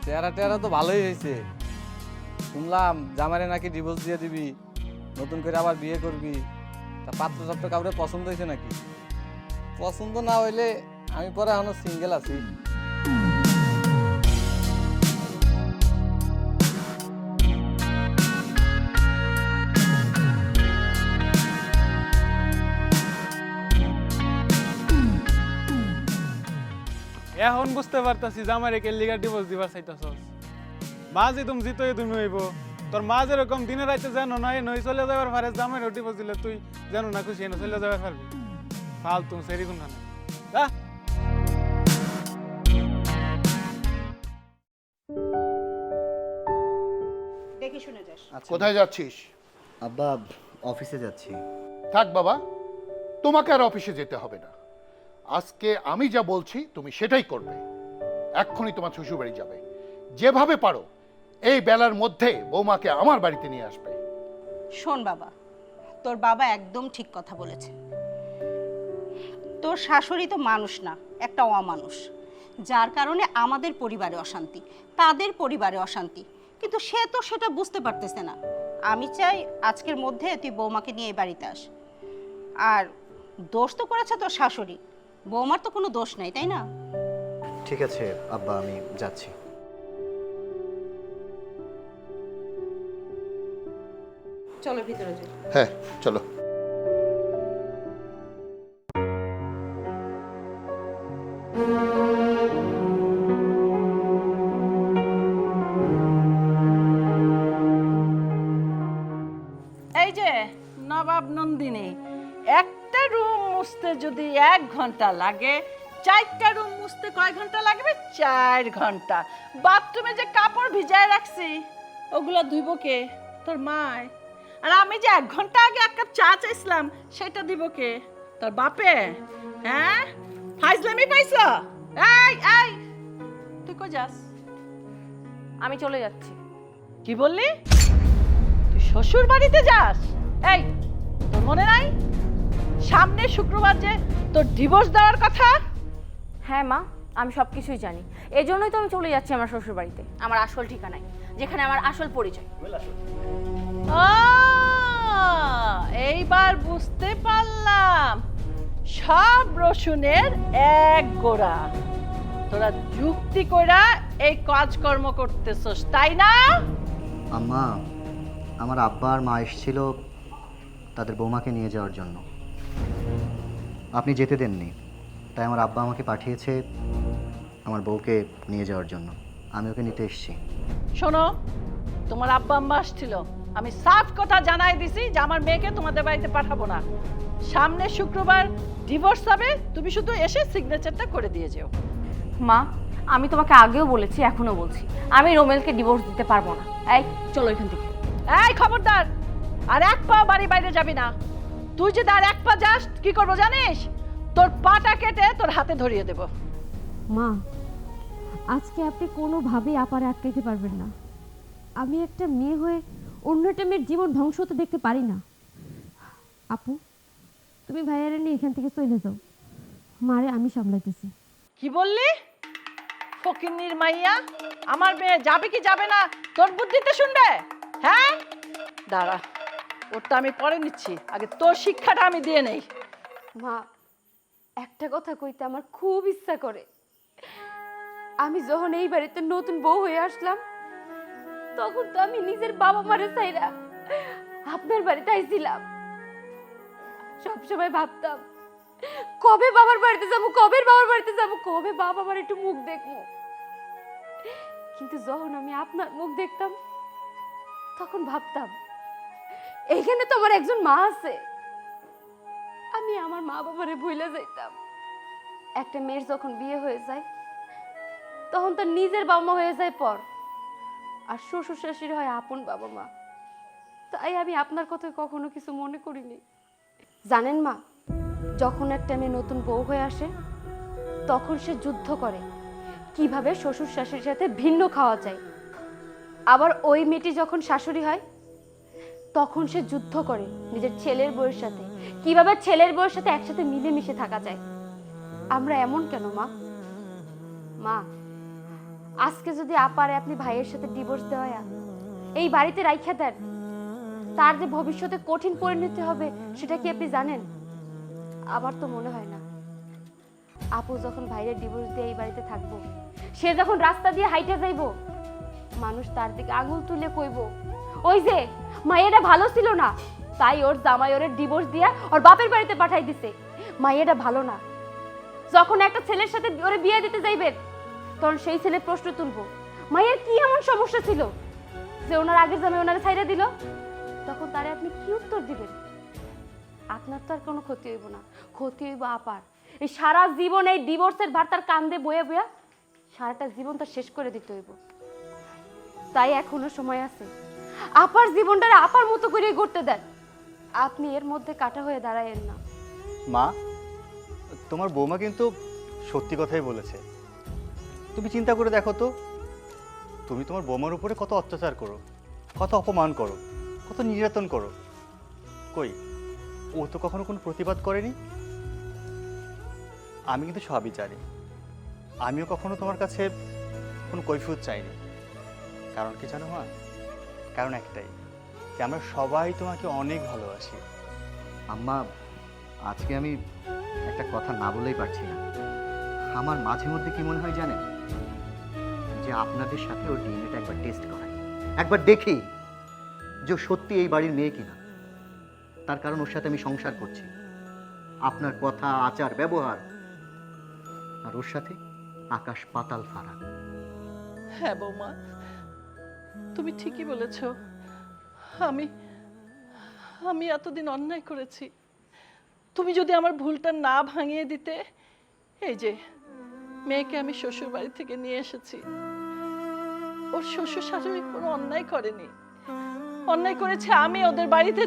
চেহারা টেহারা তো ভালোই হয়েছে। শুনলাম জামাইরে নাকি ডিভোর্স দিয়ে দিবি, নতুন করে আবার বিয়ে করবি। তা পাত্র সাত্র কাউরে পছন্দ হয়েছে নাকি? পছন্দ না হইলে আমি পরে এখনো সিঙ্গেল আছি। এখন বুঝতে পারতাছি জামাইরে কে লিগা ডিভোর্স দিবার চাইতাছস। মা যে তুমি জিতই তুমি হইব, তোর মা যেরকম দিনে রাইতে জানো নয় নই চলে যাবার পারে, জামাইরে ডিভোর্স দিলে তুই জানো না খুশি এনে চলে যাবার পারবি। ফালতু সেরি গুণ না যা। দেখে শুনে যাস। কোথায় যাচ্ছিস? আব্বা অফিসে যাচ্ছি। থাক বাবা, তোমাকে আর অফিসে যেতে হবে না। আজকে আমি যা বলছি তুমি সেটাই করবে। এক্ষুনি তোমার শ্বশুর বাড়ি যাবে, যেভাবে পারো এই বেলার মধ্যে বৌমাকে আমার বাড়িতে নিয়ে আসবে। শোন বাবা, তোর বাবা একদম ঠিক কথা বলেছে। তোর শাশুড়ি তো মানুষ না, একটা অমানুষ, যার কারণে আমাদের পরিবারে অশান্তি, তাদের পরিবারে অশান্তি, কিন্তু সে তো সেটা বুঝতে পারতেছে না। আমি চাই আজকের মধ্যে তুই বৌমাকে নিয়ে এই বাড়িতে আস। আর দোষ তো করেছে তোর শাশুড়ি, বৌমার তো কোনো দোষ নাই, তাই না? ঠিক আছে আব্বা, আমি যাচ্ছি। চলো ভিতরে যাই। হ্যাঁ চলো। এই যে নবাব নন্দিনী, একটা রুম মুছতে যদি 1 ঘন্টা লাগে, 4টা রুম মুছতে কয় ঘন্টা লাগবে? 4 ঘন্টা। বাথরুমে যে কাপড় ভিজায় রাখছি ওগুলো ধুইব কে? তোর মায়। আর আমি যে 1 ঘন্টা আগে 1 কাপ চা চাইছিলাম সেটা দিব কে? তোর বাপে। হ্যাঁ, ফাইজলামি পাইছ? এই এই, তুই কই যাস? আমি চলে যাচ্ছি। কি বললি? তুই শ্বশুর বাড়িতে যাস? এই, তোর মনে নাই সামনে শুক্রবার যে তোর ডিভোর্স দেওয়ার কথা? হ্যাঁ মা, আমি সব কিছুই জানি। এই জন্যই তো আমি চলে যাচ্ছি আমার শ্বশুর বাড়িতে, আমার আসল ঠিকানায়, যেখানে আমার আসল পরিচয়। এইবার বুঝতে পারলাম সব রসুনের এক গোড়া। তোরা যুক্তি কইরা এই কাজকর্ম করতেছস, তাই না? আম্মা, আমার আব্বা আর মা এসেছিল তাদের বৌমাকে নিয়ে যাওয়ার জন্য। আপনি যেতে দেননি, তাই আমার আব্বা আমাকে পাঠিয়েছে আমার বউকে নিয়ে যাওয়ার জন্য। আমি ওকে নিতে এসেছি। শোনো, তোমার আব্বা আম্মা আসছিল, আমি সাফ কথা জানাই দিছি যে আমার মেয়েকে তোমাদের বাড়িতে পাঠাবো না। সামনে শুক্রবার ডিভোর্স হবে, তুমি শুধু এসে সিগনেচারটা করে দিয়ে যেও। মা, আমি তোমাকে আগেও বলেছি, এখনো বলছি, আমি রোমেলকে ডিভোর্স দিতে পারবো না। এই চলো এখান থেকে। এই খবরদার, আর এক পা বাড়ি বাইরে যাবি না। তুই যদি আর এক পা যাস কি করবো জানিস? তোর পাটা কেটে তোর হাতে ধরিয়ে দেব। মা, আজকে আপনি কোনোভাবেই আপারে আটকাইতে পারবেন না। আমি একটা মেয়ে হয়ে অন্য একটা মেয়ের জীবন ধ্বংস হতে দেখতে পারি না। আপু, তুমি ভাইয়ারে নিয়ে এখান থেকে চলে যাও, মারে আমি সামলাইতেছি। কি বললি? ফকিন্নির মাইয়া, আমার মেয়ে যাবে কি যাবে না তোর বুদ্ধিতে শুনবে? হ্যাঁ, দাঁড়া, ওরটা আমি পরে নিচ্ছি, আগে তোর শিক্ষাটা আমি দিয়ে নেই। মা, একটা কথা কইতে আমার খুব ইচ্ছা করে। আমি যখন এই বাড়িতে নতুন বউ হয়ে আসলাম, তখন তো আমি নিজের বাবা মারে চাইরা আপনার বাড়িতে আইছিলাম। সবসময় ভাবতাম কবে বাবার বাড়িতে যাবো, কবে বাবার বাড়িতে যাবো, কবে বাবা মার একটু মুখ দেখবো। কিন্তু যখন আমি আপনার মুখ দেখতাম, তখন ভাবতাম এইখানে তো আমার একজন মা আছে। আমি আমার মা বাবারে ভুলে যাইতাম। একটা মেয়ের যখন বিয়ে হয়ে যায়, তখন তার নিজের বাবা মা হয়ে যায় পর, আর শ্বশুর শাশুড়ি হয় আপন বাবা মা। তাই আমি আপনার কথা কখনো কিছু মনে করিনি। জানেন মা, যখন একটা মেয়ে নতুন বউ হয়ে আসে, তখন সে যুদ্ধ করে কিভাবে শ্বশুর শাশুড়ির সাথে ভিন্ন খাওয়া যায়। আবার ওই মেয়েটি যখন শাশুড়ি হয়, তখন সে যুদ্ধ করে নিজের ছেলের বউয়ের সাথে কিভাবে ছেলের বউয়ের সাথে একসাথে মিলেমিশে থাকা যায়। আমরা এমন কেন মা? মা, আজকে যদি আপারে আপনি ভাইয়ের সাথে ডিভোর্স দেওয়া এই বাড়িতে রাইখা দেন, তার যে ভবিষ্যতে কঠিন পরিণতি হবে সেটা কি আপনি জানেন? আমার তো মনে হয় না। আপু যখন ভাইয়ের ডিভোর্স দিয়ে এই বাড়িতে থাকবো, সে যখন রাস্তা দিয়ে হাইটে যাইবো, মানুষ তার দিকে আঙুল তুলে কইব, ওই যে মাইয়াটা ভালো ছিল না, তাই ওর জামাই ওর ডিভোর্স দিয়া ওর বাপের বাড়িতে পাঠাই দিছে। মাইয়াটা ভালো না। যখন একটা ছেলের সাথে ওরে বিয়ে দিতে যাইবেন, তখন সেই ছেলে প্রশ্ন তুলবো, মাইয়ার কি এমন সমস্যা ছিল যে ওনার আগের জামাই ওনারে ছাইড়া দিল? তখন তারে আপনি কি উত্তর দিবেন? আপনার তো আর কোনো ক্ষতি হইব না, ক্ষতি হইব আপার। এই সারা জীবন এই ডিভোর্সের ভার তার কান্দে বয়ে বয়া সারাটা জীবন তার শেষ করে দিতে হইব। তাই এখনো সময় আছে, আপার জীবনটারে আপার মতো করে গড়তে দেন। আপনি এর মধ্যে কাটা হয়ে দাঁড়ায়েন না। মা, তোমার বৌমা কিন্তু সত্যি কথাই বলেছে। তুমি চিন্তা করে দেখো তো, তুমি তোমার বৌমার উপরে কত অত্যাচার করো, কত অপমান করো, কত নির্যাতন করো। কই, ও তো কখনো কোনো প্রতিবাদ করেনি। আমি কিন্তু সবই জানি। আমিও কখনো তোমার কাছে কোনো কৈফিয়ত চাইনি। কারণ কি জানো মা? কারণ একটাই, যে আমরা সবাই তোমাকে অনেক ভালোবাসি। আম্মা, আজকে আমি একটা কথা না বলেই পারছি না। আমার মাঝে মধ্যে কি মনে হয় জানেন, যে আপনাদের সাথে ওর ডিএনএটা একবার টেস্ট করাই, একবার দেখি যে ও সত্যি এই বাড়ির মেয়ে কিনা। তার কারণ ওর সাথে আমি সংসার করছি। আপনার কথা, আচার, ব্যবহার আর ওর সাথে আকাশ পাতাল ফারাক। হ্যাঁ বৌমা, তুমি ঠিকই বলেছ। আমি আমি এতদিন অন্যায় করেছি। তুমি যদি আমার ভুলটা না ভাঙিয়ে দিতে, এই যে মেয়েকে আমি শ্বশুর বাড়ি থেকে নিয়ে এসেছি, ওর শ্বশুর শাশুড়ি কোনো অন্যায় করেনি। অন্যায় করেছে আমি ওদের বাড়িতে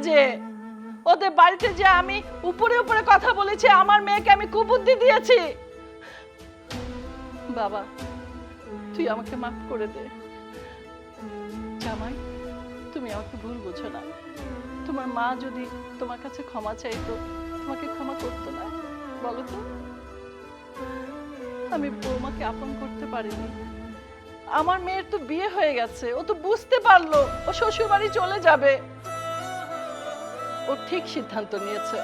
যে আমি উপরে উপরে কথা বলেছি, আমার মেয়েকে আমি কুবুদ্ধি দিয়েছি। বাবা, তুই আমাকে মাফ করে দে। জামাই, তুমি আমাকে ভুল বুঝো না। তোমার মা যদি তোমার কাছে ক্ষমা চাইতো, তোমাকে ক্ষমা করতো না? বলো তো। আমি বৌমাকে আপন করতে পারিনি। আমার মেয়ের তো বিয়ে হয়ে গেছে, ও তো বুঝতে পারলো ও শ্বশুর বাড়ি চলে যাবে। ও ঠিক সিদ্ধান্ত নিয়েছে।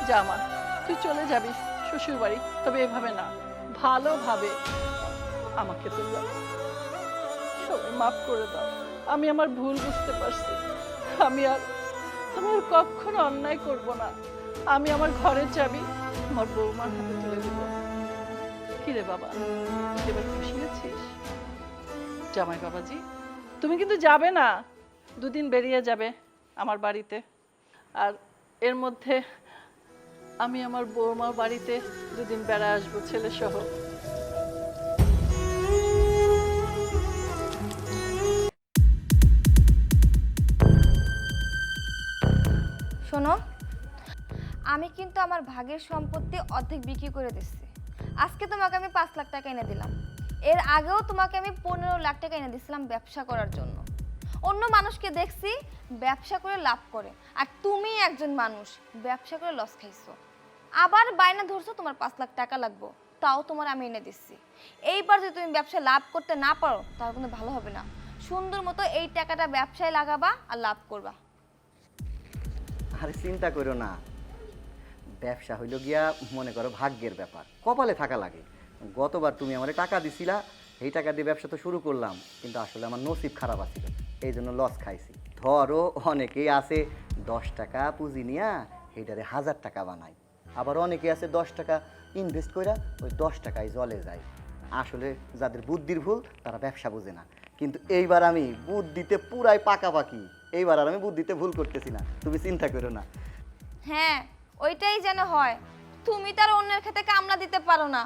জামা, তুই চলে যাবি শ্বশুর বাড়ি, তবে এভাবে না, ভালোভাবে। আমাকে তোমরা সবাই মাফ করে দাও, আমি আমার ভুল বুঝতে পারছি। আমি আর কখনো অন্যায় করব না। আমি আমার ঘরের চাবি আমার বৌমার হাতে তুলে দেব। কিরে বাবা, এবার খুশি আছিস? জামাই বাবাজি, তুমি কিন্তু যাবে না, দুদিন বেরিয়ে যাবে আমার বাড়িতে। আর এর মধ্যে আমি আমার বৌমার বাড়িতে দুদিন বেড়া আসবো ছেলে সহ। শোনো, আমি কিন্তু আমার ভাগের সম্পত্তি অর্ধেক বিক্রি করে দিচ্ছি। আজকে তোমাকে আমি 5 লাখ টাকা এনে দিলাম, এর আগেও তোমাকে আমি 15 লাখ টাকা এনে দিয়েছিলাম ব্যবসা করার জন্য। অন্য মানুষকে দেখছি ব্যবসা করে লাভ করে, আর তুমি একজন মানুষ ব্যবসা করে লস খাইছো, আবার বায়না ধরছো তোমার 5 লাখ টাকা লাগবে, তাও তোমার আমি এনে দিচ্ছি। এইবার যদি তুমি ব্যবসায় লাভ করতে না পারো তাহলে কিন্তু ভালো হবে না। সুন্দর মতো এই টাকাটা ব্যবসায় লাগাবা আর লাভ করবা। আরে চিন্তা করো না, ব্যবসা হইল গিয়া মনে করো ভাগ্যের ব্যাপার, কপালে থাকা লাগে। গতবার তুমি আমার টাকা দিছিলা, এই টাকা দিয়ে ব্যবসা তো শুরু করলাম, কিন্তু আসলে আমার নসিব খারাপ আছিল, এই জন্য লস খাইছি। ধরো অনেকেই আছে 10 টাকা পুঁজি নিয়া এইটারে 1000 টাকা বানায়, আবার অনেকে আছে 10 টাকা ইনভেস্ট কইরা ওই 10 টাকায় জলে যায়। আসলে যাদের বুদ্ধির ভুল তারা ব্যবসা বোঝে না। কিন্তু এইবার আমি বুদ্ধিতে পুরাই পাকাপাকি, এইবার আর আমি বুদ্ধিতে ভুল করতেছি না, তুমি চিন্তা করো না। হ্যাঁ, ওইটাই যেন হয়। তুমি তার অন্যের খেতে কামলা দিতে পারো না,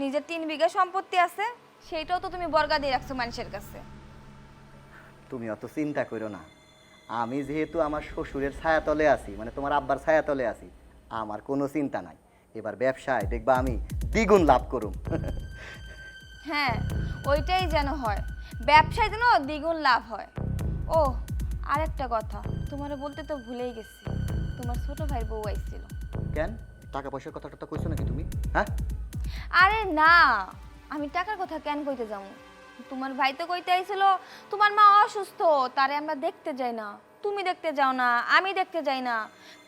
নিজের 3 বিঘা সম্পত্তি আছে, সেইটাও তো তুমি বর্গা দিয়ে রাখছো মানুষের কাছে। তুমি অত চিন্তা করো না, আমি যেহেতু আমার শ্বশুরের ছায়াতলে আছি, মানে তোমার আব্বার ছায়াতলে আছি, আমার কোনো চিন্তা নাই। এবার ব্যবসায় দেখবা আমি দ্বিগুণ লাভ করুম। হ্যাঁ, ওইটাই যেন হয়, ব্যবসায় যেন দ্বিগুণ লাভ হয়। ও, আরেকটা কথা তোমার বলতে তো ভুলেই গেছি, তোমার ছোট ভাইয়ের বউ আইছিল। কেন, টাকা পয়সার কথাটা তো কইছো নাকি তুমি? হ্যাঁ, আরে না, আমি টাকার কথা কেন কইতে যাবো? তোমার ভাই তো কইতে আইছিল তোমার মা অসুস্থ, তারে আমরা দেখতে যাই না, তুমি দেখতে যাও না, আমি দেখতে যাই না,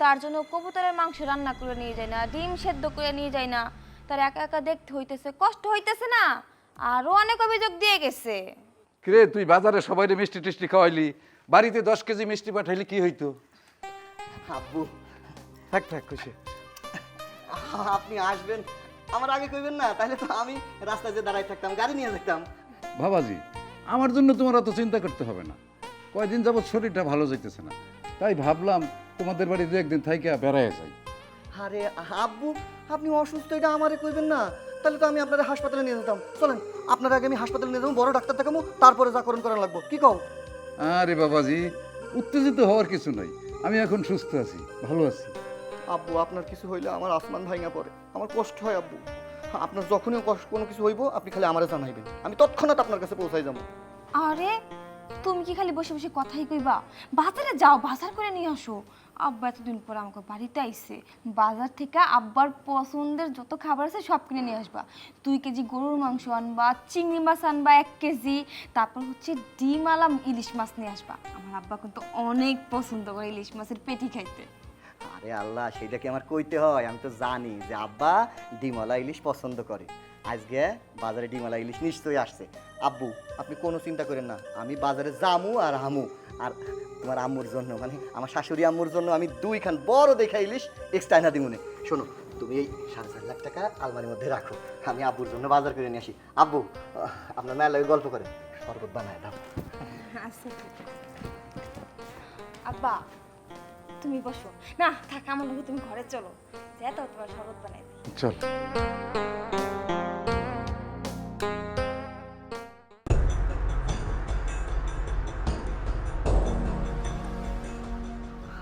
তার জন্য কবুতরের মাংস রান্না করে নিয়ে যায় না, ডিম সেদ্ধ করে নিয়ে যায় না, তার একা একা দেখতে হইতেছে, কষ্ট হইতেছে না? আরো অনেক অভিযোগ দিয়ে গেছে। কিরে, তুই বাজারে সবাই মিষ্টি টিষ্টি খাওয়াইলি, বাড়িতে 10 কেজি মিষ্টি পাঠাইলি, কি হইতো? আব্বু থাক থাক, খুশি। আপনি আসবেন আমার আগে কইবেন না, তাহলে তো আমি রাস্তায় যে দাঁড়াই থাকতাম, গাড়ি নিয়ে যেতাম। বাবাজি, আমার জন্য তোমার অত চিন্তা করতে হবে না, কয়দিন যাবৎ শরীরটা ভালো যাইতেছে না, তাই ভাবলাম তোমাদের বাড়ি 2-1 দিন থাইকা বেড়ায় যাই। আরে আব্বু, আপনি অসুস্থ এটা আমারে কইবেন না, তাহলে তো আমি আপনারা হাসপাতালে নিয়ে যেতাম। চলেন, আপনার আগে আমি হাসপাতালে নিয়ে যাবো, বড় ডাক্তার দেখাবো, তারপরে যা করণ করা লাগবো, কি কও? আরে বাবাজি, উত্তেজিত হওয়ার কিছু নাই, আমি এখন সুস্থ আছি, ভালো আছি। আব্বু, আপনার কিছু হইলে আমার আসমান ভাঙা পড়ে, আমার কষ্ট হয় আব্বু। আপনার যখনই কোনো কিছু হইব আপনি খালি আমারে জানাইবেন, আমি তৎক্ষণাৎ আপনার কাছে পৌঁছাই যাবো। আরে তুমি কি খালি বসে বসে কথাই কইবা? বাজারে যাও, বাজার করে নিয়ে আসো। আব্বা এতদিন পর আমাকে বাড়িতে আইছে, বাজার থেকে আব্বার পছন্দের যত খাবার আছে সব কিনে নিয়ে আসবা। 2 কেজি গরুর মাংস আনবা, চিংড়ি মাছ আনবা 1 কেজি, তারপর হচ্ছে ডিম আলাম ইলিশ মাছ নিয়ে আসবা। আমার আব্বা কিন্তু অনেক পছন্দ করে ইলিশ মাছের পেটি খাইতে। আরে আল্লাহ, সেইটা কি আমার কইতে হয়? আমি তো জানি যে আব্বা ডিমওয়ালা ইলিশ পছন্দ করে। আজকে বাজারে ডিমওয়ালা ইলিশ নিশ্চয়ই আসছে। আব্বু, আপনি কোনো চিন্তা করেন না, আমি বাজারে জামু আর হামু। আর তোমার আম্মুর জন্য, মানে আমার শাশুড়ি আম্মুর জন্য আমি 2 খান বড় দেখা ইলিশ এক্সট্রা এনে দিমুনে। শোনো, তুমি এই 4.5 লাখ টাকা আলমারির মধ্যে রাখো, আমি আব্বুর জন্য বাজার করে নিয়ে আসি। আব্বু, আপনার মেয়ের লাগে গল্প করেন, শরবত বানায় দাও। আচ্ছা, আব্বা তুমি বসো না, থাক আমার লোক, তুমি ঘরে চলো, যেটা তোমার শরবত বানাই দিই। চল।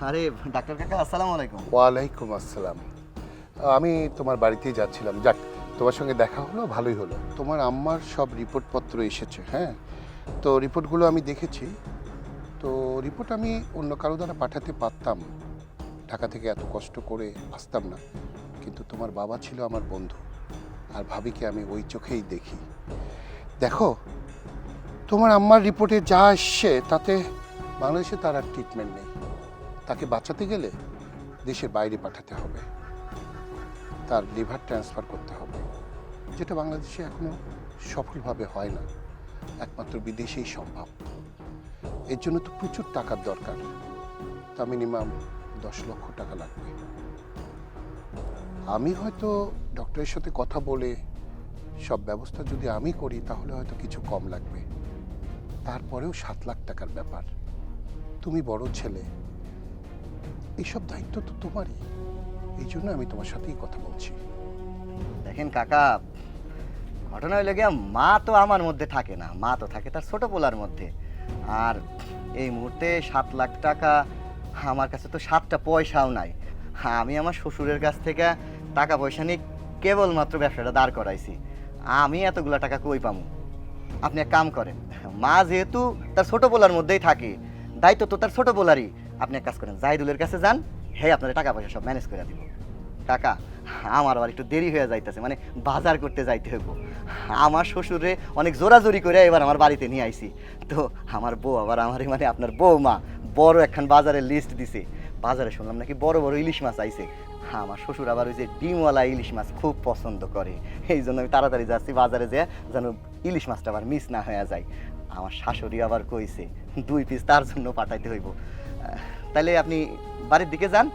আরে ডাক্তার কাকা, আসসালামু আলাইকুম। ওয়ালাইকুম আসসালাম। আমি তোমার বাড়িতেই যাচ্ছিলাম, যাক তোমার সঙ্গে দেখা হলো, ভালোই হলো। তোমার আম্মার সব রিপোর্টপত্র এসেছে, হ্যাঁ, তো রিপোর্টগুলো আমি দেখেছি। তো রিপোর্ট আমি অন্য কারো দ্বারা পাঠাতে পারতাম, ঢাকা থেকে এত কষ্ট করে আসতাম না, কিন্তু তোমার বাবা ছিল আমার বন্ধু, আর ভাবিকে আমি ওই চোখেই দেখি। দেখো, তোমার আম্মার রিপোর্টে যা আসছে তাতে বাংলাদেশে তার আর ট্রিটমেন্ট নেই, তাকে বাঁচাতে গেলে দেশের বাইরে পাঠাতে হবে। তার লিভার ট্রান্সফার করতে হবে, যেটা বাংলাদেশে এখনো সফলভাবে হয় না, একমাত্র বিদেশেই সম্ভব। এর জন্য তো প্রচুর টাকার দরকার, তা মিনিমাম 10 লক্ষ টাকা লাগবে। আমি হয়তো ডক্টরের সাথে কথা বলে সব ব্যবস্থা যদি আমি করি তাহলে হয়তো কিছু কম লাগবে, তারপরেও 7 লাখ টাকার ব্যাপার। তুমি বড় ছেলে, এইসব দায়িত্ব তো তোমারই, এই জন্য আমি তোমার সাথেই কথা বলছি। দেখেন কাকা, ঘটনা হইলে গিয়া মা তো আমার মধ্যে থাকে না, মা তো থাকে তার ছোট পোলার মধ্যে। আর এই মুহূর্তে 7 লাখ টাকা আমার কাছে তো 7টা পয়সাও নাই। আমি আমার শ্বশুরের কাছ থেকে টাকা পয়সা নিয়ে কেবলমাত্র ব্যবসাটা দাঁড় করাইছি, আমি এতগুলা টাকা কই পামু? আপনি এক কাম করেন, মা যেহেতু তার ছোট পোলার মধ্যেই থাকে, দায়িত্ব তো তার ছোট পোলারই। আপনি এক কাজ করেন, জাহিদুলের কাছে যান, হে আপনার টাকা পয়সা সব ম্যানেজ করে দিব। কাকা, আমার আবার একটু দেরি হয়ে যাইতেছে, মানে বাজার করতে যাইতে হইব। আমার শ্বশুরে অনেক জোরাজোরি করে এবার আমার বাড়িতে নিয়ে আইছি, তো আমার বউ আবার আমারে মানে আপনার বউমা বড় একখান বাজারের লিস্ট দিছে। বাজারে শুনলাম নাকি বড় বড় ইলিশ মাছ আইছে। আমার শ্বশুর আবার ওই যে ডিমওয়ালা ইলিশ মাছ খুব পছন্দ করে, এই জন্য আমি তাড়াতাড়ি যাচ্ছি বাজারে, যেয়ে যেন ইলিশ মাছটা আবার মিস না হয়ে যায়। আমার শাশুড়ি আবার কইছে 2 পিস তার জন্য পাঠাইতে হইব। তাহলে আপনি বাড়ির দিকে যান,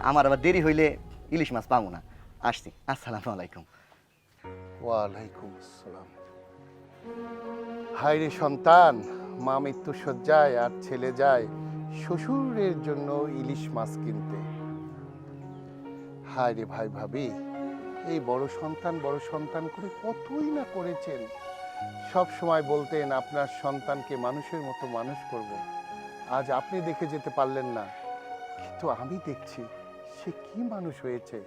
আমার আবার দেরি হইলে ইলিশ মাছ পাবো না। আসছি, আসসালামু আলাইকুম। ওয়ালাইকুম আসসালাম। হায় রে সন্তান, মা মৃত্যু শয্যায় আর ছেলে যায় শ্বশুরের জন্য ইলিশ মাছ কিনতে। হায় রে ভাই ভাবি, এই বড় সন্তান করে কতই না করেছেন। সব সময় বলতেন আপনার সন্তানকে মানুষের মতো মানুষ করব। আজ আপনি দেখে যেতে পারলেন না, কিন্তু আমি দেখছি সে কি মানুষ হয়েছে।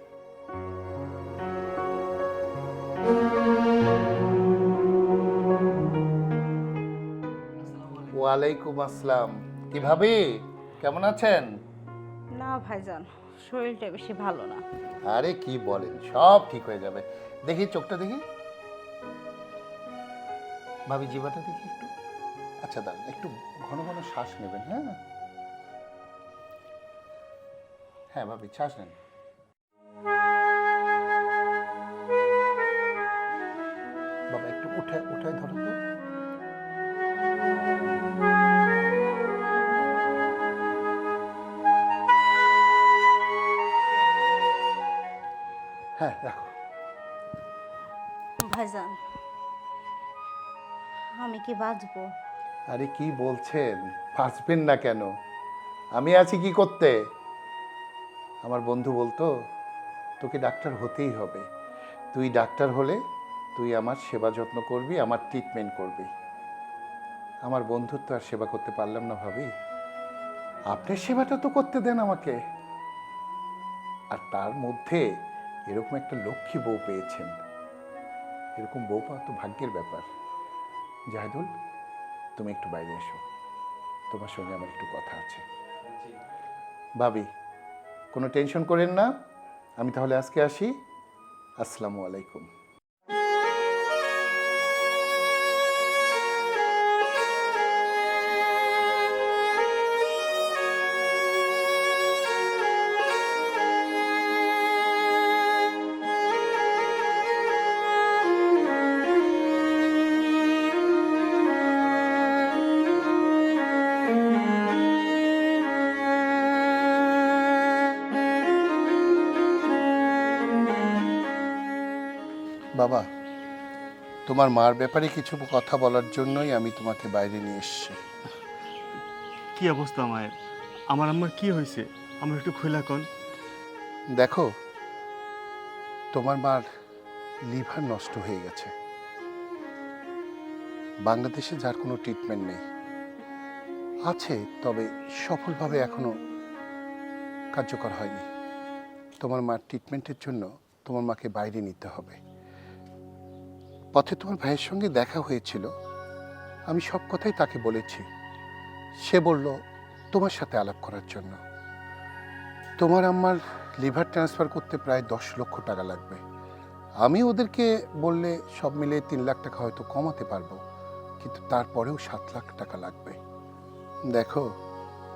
ওয়ালাইকুম আসসালাম। কিভাবে, কেমন আছেন? না ভাইজান, শরীরটা বেশি ভালো না। আরে কি বলেন, সব ঠিক হয়ে যাবে। দেখি চোখটা দেখি, ভাবি জিভাটা দেখি একটু। আচ্ছা দাঁড়ান, একটু ঘন ঘন শ্বাস নেবেন। হ্যাঁ হ্যাঁ ভাবি, শ্বাস নেন। বাবা একটু উঠে ধরো তো। হ্যাঁ রাখো। ভাইজান, আমি কি বাঁচবো? আরে কি বলছেন, বাঁচবেন না কেন? আমি আছি কি করতে। আমার বন্ধু বলতো তোকে ডাক্তার হতেই হবে, তুই ডাক্তার হলে তুই আমার সেবা যত্ন করবি, আমার ট্রিটমেন্ট করবি। আমার বন্ধুর তো আর সেবা করতে পারলাম না ভাবি, আপনার সেবাটা তো করতে দেন আমাকে। আর তার মধ্যে এরকম একটা লক্ষ্মী বউ পেয়েছেন, এরকম বউ পাওয়া তো ভাগ্যের ব্যাপার। জাহিদুল, তুমি একটু বাইরে এসো, তোমার সঙ্গে আমার একটু কথা আছে। ভাবি কোনো টেনশন করেন না, আমি তাহলে আজকে আসি। আসসালামু আলাইকুম। বাবা, তোমার মার ব্যাপারে কিছু কথা বলার জন্যই আমি তোমাকে বাইরে নিয়ে এসেছি। কি অবস্থা মায়ের? আমার আম্মার কি হয়েছে? আমার একটু খোলা কন। দেখো, তোমার মার লিভার নষ্ট হয়ে গেছে, বাংলাদেশে যার কোনো ট্রিটমেন্ট নেই। আছে, তবে সফলভাবে এখনো কার্যকর হয়নি। তোমার মার ট্রিটমেন্টের জন্য তোমার মাকে বাইরে নিতে হবে। পথে তোমার ভাইয়ের সঙ্গে দেখা হয়েছিল, আমি সব কথাই তাকে বলেছি। সে বলল তোমার সাথে আলাপ করার জন্য। তোমার আম্মার লিভার ট্রান্সফার করতে প্রায় 10 লক্ষ টাকা লাগবে। আমি ওদেরকে বললে সব মিলে 3 লাখ টাকা হয়তো কমাতে পারবো, কিন্তু তারপরেও 7 লাখ টাকা লাগবে। দেখো,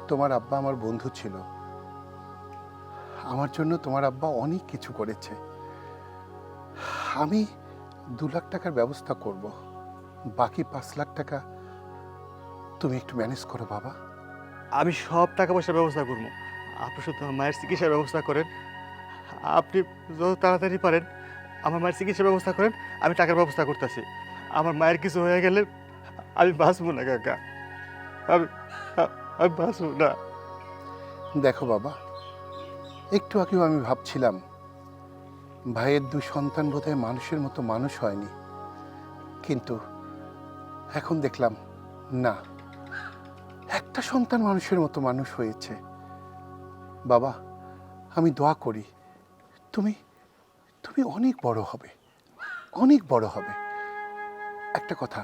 তোমার আব্বা আমার বন্ধু ছিল, আমার জন্য তোমার আব্বা অনেক কিছু করেছে। আমি 2 লাখ টাকার ব্যবস্থা করব, বাকি 5 লাখ টাকা তুমি একটু ম্যানেজ করো বাবা। আমি সব টাকা পয়সার ব্যবস্থা করবো, আপনি শুধু আমার মায়ের চিকিৎসার ব্যবস্থা করেন। আপনি যত তাড়াতাড়ি পারেন আমার মায়ের চিকিৎসার ব্যবস্থা করেন, আমি টাকার ব্যবস্থা করতেছি। আমার মায়ের কিছু হয়ে গেলে আমি বাঁচবো না কাকা, আমি বাঁচবো না। দেখো বাবা, একটু আগেও আমি ভাবছিলাম ভাইয়ের 2 সন্তান বোধহয় মানুষের মতো মানুষ হয়নি, কিন্তু এখন দেখলাম না, একটা সন্তান মানুষের মতো মানুষ হয়েছে। বাবা, আমি দোয়া করি তুমি তুমি অনেক বড় হবে, অনেক বড় হবে। একটা কথা,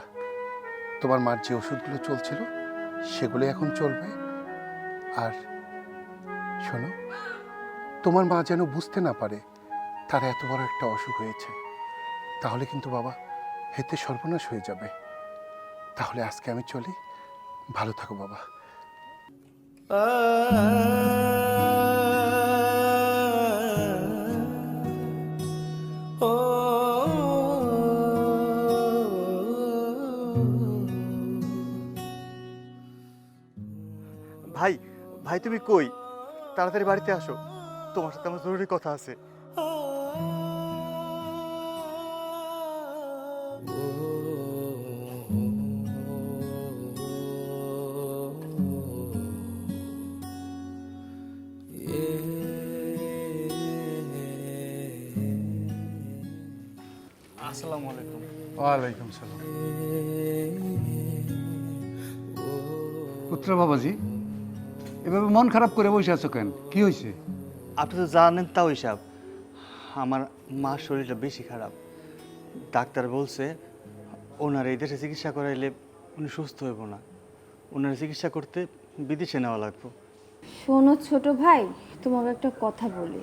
তোমার মার যে ওষুধগুলো চলছিল সেগুলো এখন চলবে। আর শোনো, তোমার মা যেন বুঝতে না পারে তার এত বড় একটা অসুখ হয়েছে, তাহলে কিন্তু বাবা হেতে সর্বনাশ হয়ে যাবে। তাহলে আজকে আমি চলি, ভালো থাকো বাবা। ভাই, ভাই তুমি কই? তাড়াতাড়ি বাড়িতে আসো, তোমার সাথে আমার জরুরি কথা আছে। আসসালামু আলাইকুম। ওয়ালাইকুম সালাম। পুত্র বাবাজি, এভাবে মন খারাপ করে বসে আছো কেন? কি হয়েছে? আপনি তো জানেন তাও হিসাব, আমার মার শরীরটা বেশি খারাপ। ডাক্তার বলছে ওনার এই দেশে চিকিৎসা করাইলে উনি সুস্থ হইব না, ওনার চিকিৎসা করতে বিদেশে নেওয়া লাগবে। শোনো ছোট ভাই, তোমাকে একটা কথা বলি।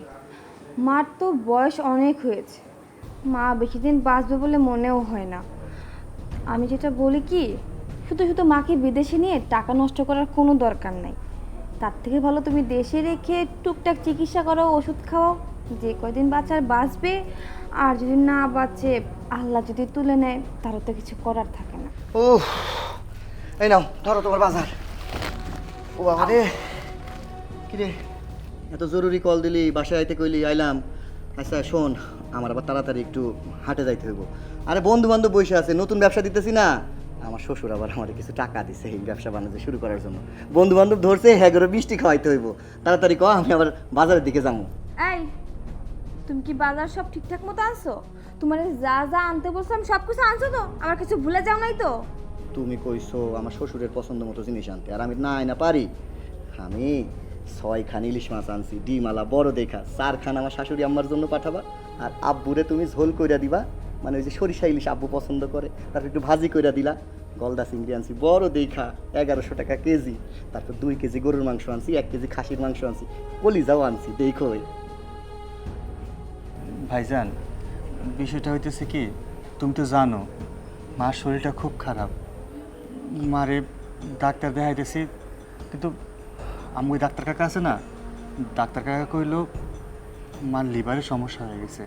মার তো বয়স অনেক হয়েছে, মা বেশি দিন বাঁচবে বলে মনেও হয় না। আমি যেটা বলি কি, শুধু শুধু মাকে বিদেশে নিয়ে টাকা নষ্ট করার কোনো দরকার নাই। তার থেকে ভালো তুমি দেশে রেখে টুকটাক চিকিৎসা করো, ওষুধ খাওয়াও, যে কয়দিন বাঁচার বাঁচবে। আর যদি না বাঁচে, আল্লাহ যদি তুলে নেয়, তারও তো কিছু করার থাকে না। ও এই নাও, ধরো তোমার বাজার। ও বাবা রে, কিরে এত জরুরি কল দিলি, বাসায় আইতে কইলি, আইলাম। আচ্ছা শোন, আমার আবার তাড়াতাড়ি একটু হাটে যাইতে হইব। আরে বন্ধু বান্ধব বসে আছে, নতুন ব্যবসা দিতেছি না। আমার শ্বশুর আবার আমাদের কিছু টাকা দিছে এই ব্যবসা বাণিজ্য শুরু করার জন্য। বন্ধু বান্ধব ধরছে, হ্যাঁ করে মিষ্টি খাওয়াইতে হইব। তাড়াতাড়ি ক, আমি আবার বাজারের দিকে যাবো। এই, তুমি কি বাজার সব ঠিকঠাক মতো আনছো? তোমার যা যা আনতে বলছিলাম সব কিছু আনছো তো? আমার কিছু ভুলে যাও নাই তো? তুমি কইছো আমার শ্বশুরের পছন্দ মতো জিনিস আনতে, আর আমি না পারি। আমি 6 খান ইলিশ মাছ আনছি, ডিমালা বড় দেখা। 4 খান আমার শাশুড়ি আম্মার জন্য পাঠাবা, আর আব্বুরে তুমি ঝোল কইরা দিবা, মানে ওই যে সরিষা ইলিশ আব্বু পছন্দ করে, তারপর একটু ভাজি কইরা দিলা। গলদা চিংড়ি আনছি বড় দেখা, 1100 টাকা কেজি। তারপর 2 কেজি গরুর মাংস আনছি, 1 কেজি খাসির মাংস আনছি, কলিজাও আনছি, দেখো। ভাইজান, বিষয়টা হইতেছে কি, তুমি তো জানো মার শরীরটা খুব খারাপ। মারে ডাক্তার দেখাইতেছি, কিন্তু আমি ওই ডাক্তার কাকা আছে না, ডাক্তার কাকা কইল মার লিভারের সমস্যা হয়ে গেছে,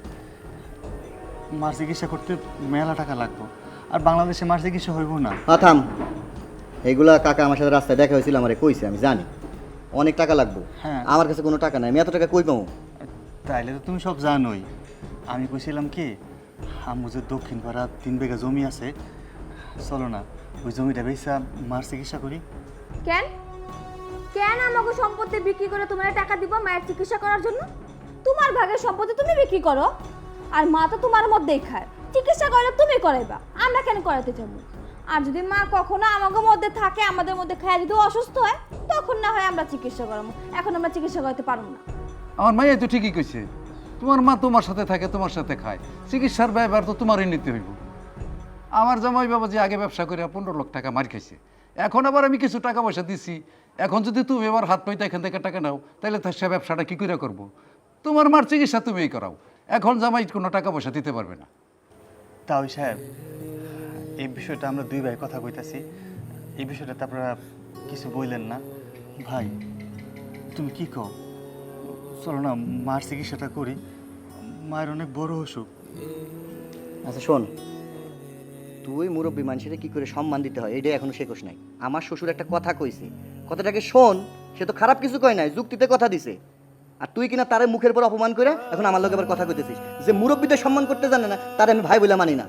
মার চিকিৎসা করতে মেলা টাকা লাগবে, আর বাংলাদেশে মার চিকিৎসা হইব না। থাম, এগুলা কাকা আমার সাথে রাস্তায় দেখা হয়েছিল, আমারে কইছে, আমি জানি অনেক টাকা লাগবে। হ্যাঁ, আমার কাছে কোনো টাকা নাই, আমি এত টাকা কই পাবো? তাইলে তো তুমি সব জানোই। আমি কইছিলাম কি, আম্মু যে দক্ষিণ পাড়া 3 বিঘা জমি আছে, চলো না ওই জমিটা বেচা মার চিকিৎসা করি। কেন কেন আমাকে সম্পত্তি বিক্রি করে তোমার টাকা দিব মায়ের চিকিৎসা করার জন্য? তোমার ভাগের সম্পত্তি তুমি বিক্রি করো, আর মা তো তোমার মধ্যেই খায়। চিকিৎসা করলে তুমি করাইবা, আমরা কেন করাতে যাবো? আর যদি মা কখনো আমাদের মধ্যে থাকে, আমাদের মধ্যে খায়, যদি অসুস্থ হয়, তখন না হয় আমরা চিকিৎসা করাবো। এখন আমরা চিকিৎসা করাতে পারবো না। আমার মাইয়া তো ঠিকই কইছে, তোমার মা তোমার সাথে থাকে, তোমার সাথে খায়, চিকিৎসার ব্যবহার তো তোমারই নিতে হইব। আমার জামাই বাবা যে আগে ব্যবসা করে 15 লাখ টাকা মার খাইছে, এখন আবার আমি কিছু টাকা পয়সা দিছি, এখন যদি তুমি এবার হাত পাইতে এখান থেকে টাকা নাও, তাহলে তার সে ব্যবসাটা কী করে করবো? তোমার মার চিকিৎসা তুমিই করাও, এখন জামাই কোনো টাকা পয়সা দিতে পারবে না। তাও সাহেব, এই বিষয়টা আমরা 2 ভাই কথা কইতাছি, এই বিষয়টাতে আপনারা কিছু বললেন না। ভাই তুমি কি কও, চলো না মার চিকিৎসাটা করি, মায়ের অনেক বড় অসুখ, আচ্ছা শোন, তুই মুরব্বী মানুষের কি করে সম্মান দিতে হয় এটাই এখনো শেখোস নাই। আমার শ্বশুর একটা কথা কইছে, কথাটাকে শোন, সে তো খারাপ কিছু কয় নাই, যুক্তিতে কথা দিছে। আর তুই কিনা তারে মুখের পর অপমান করে এখন আমার লোক আবার কথা কইতেছিস। যে মুরব্বীদের সম্মান করতে জানে না তারে আমি ভাই বলে মানি না।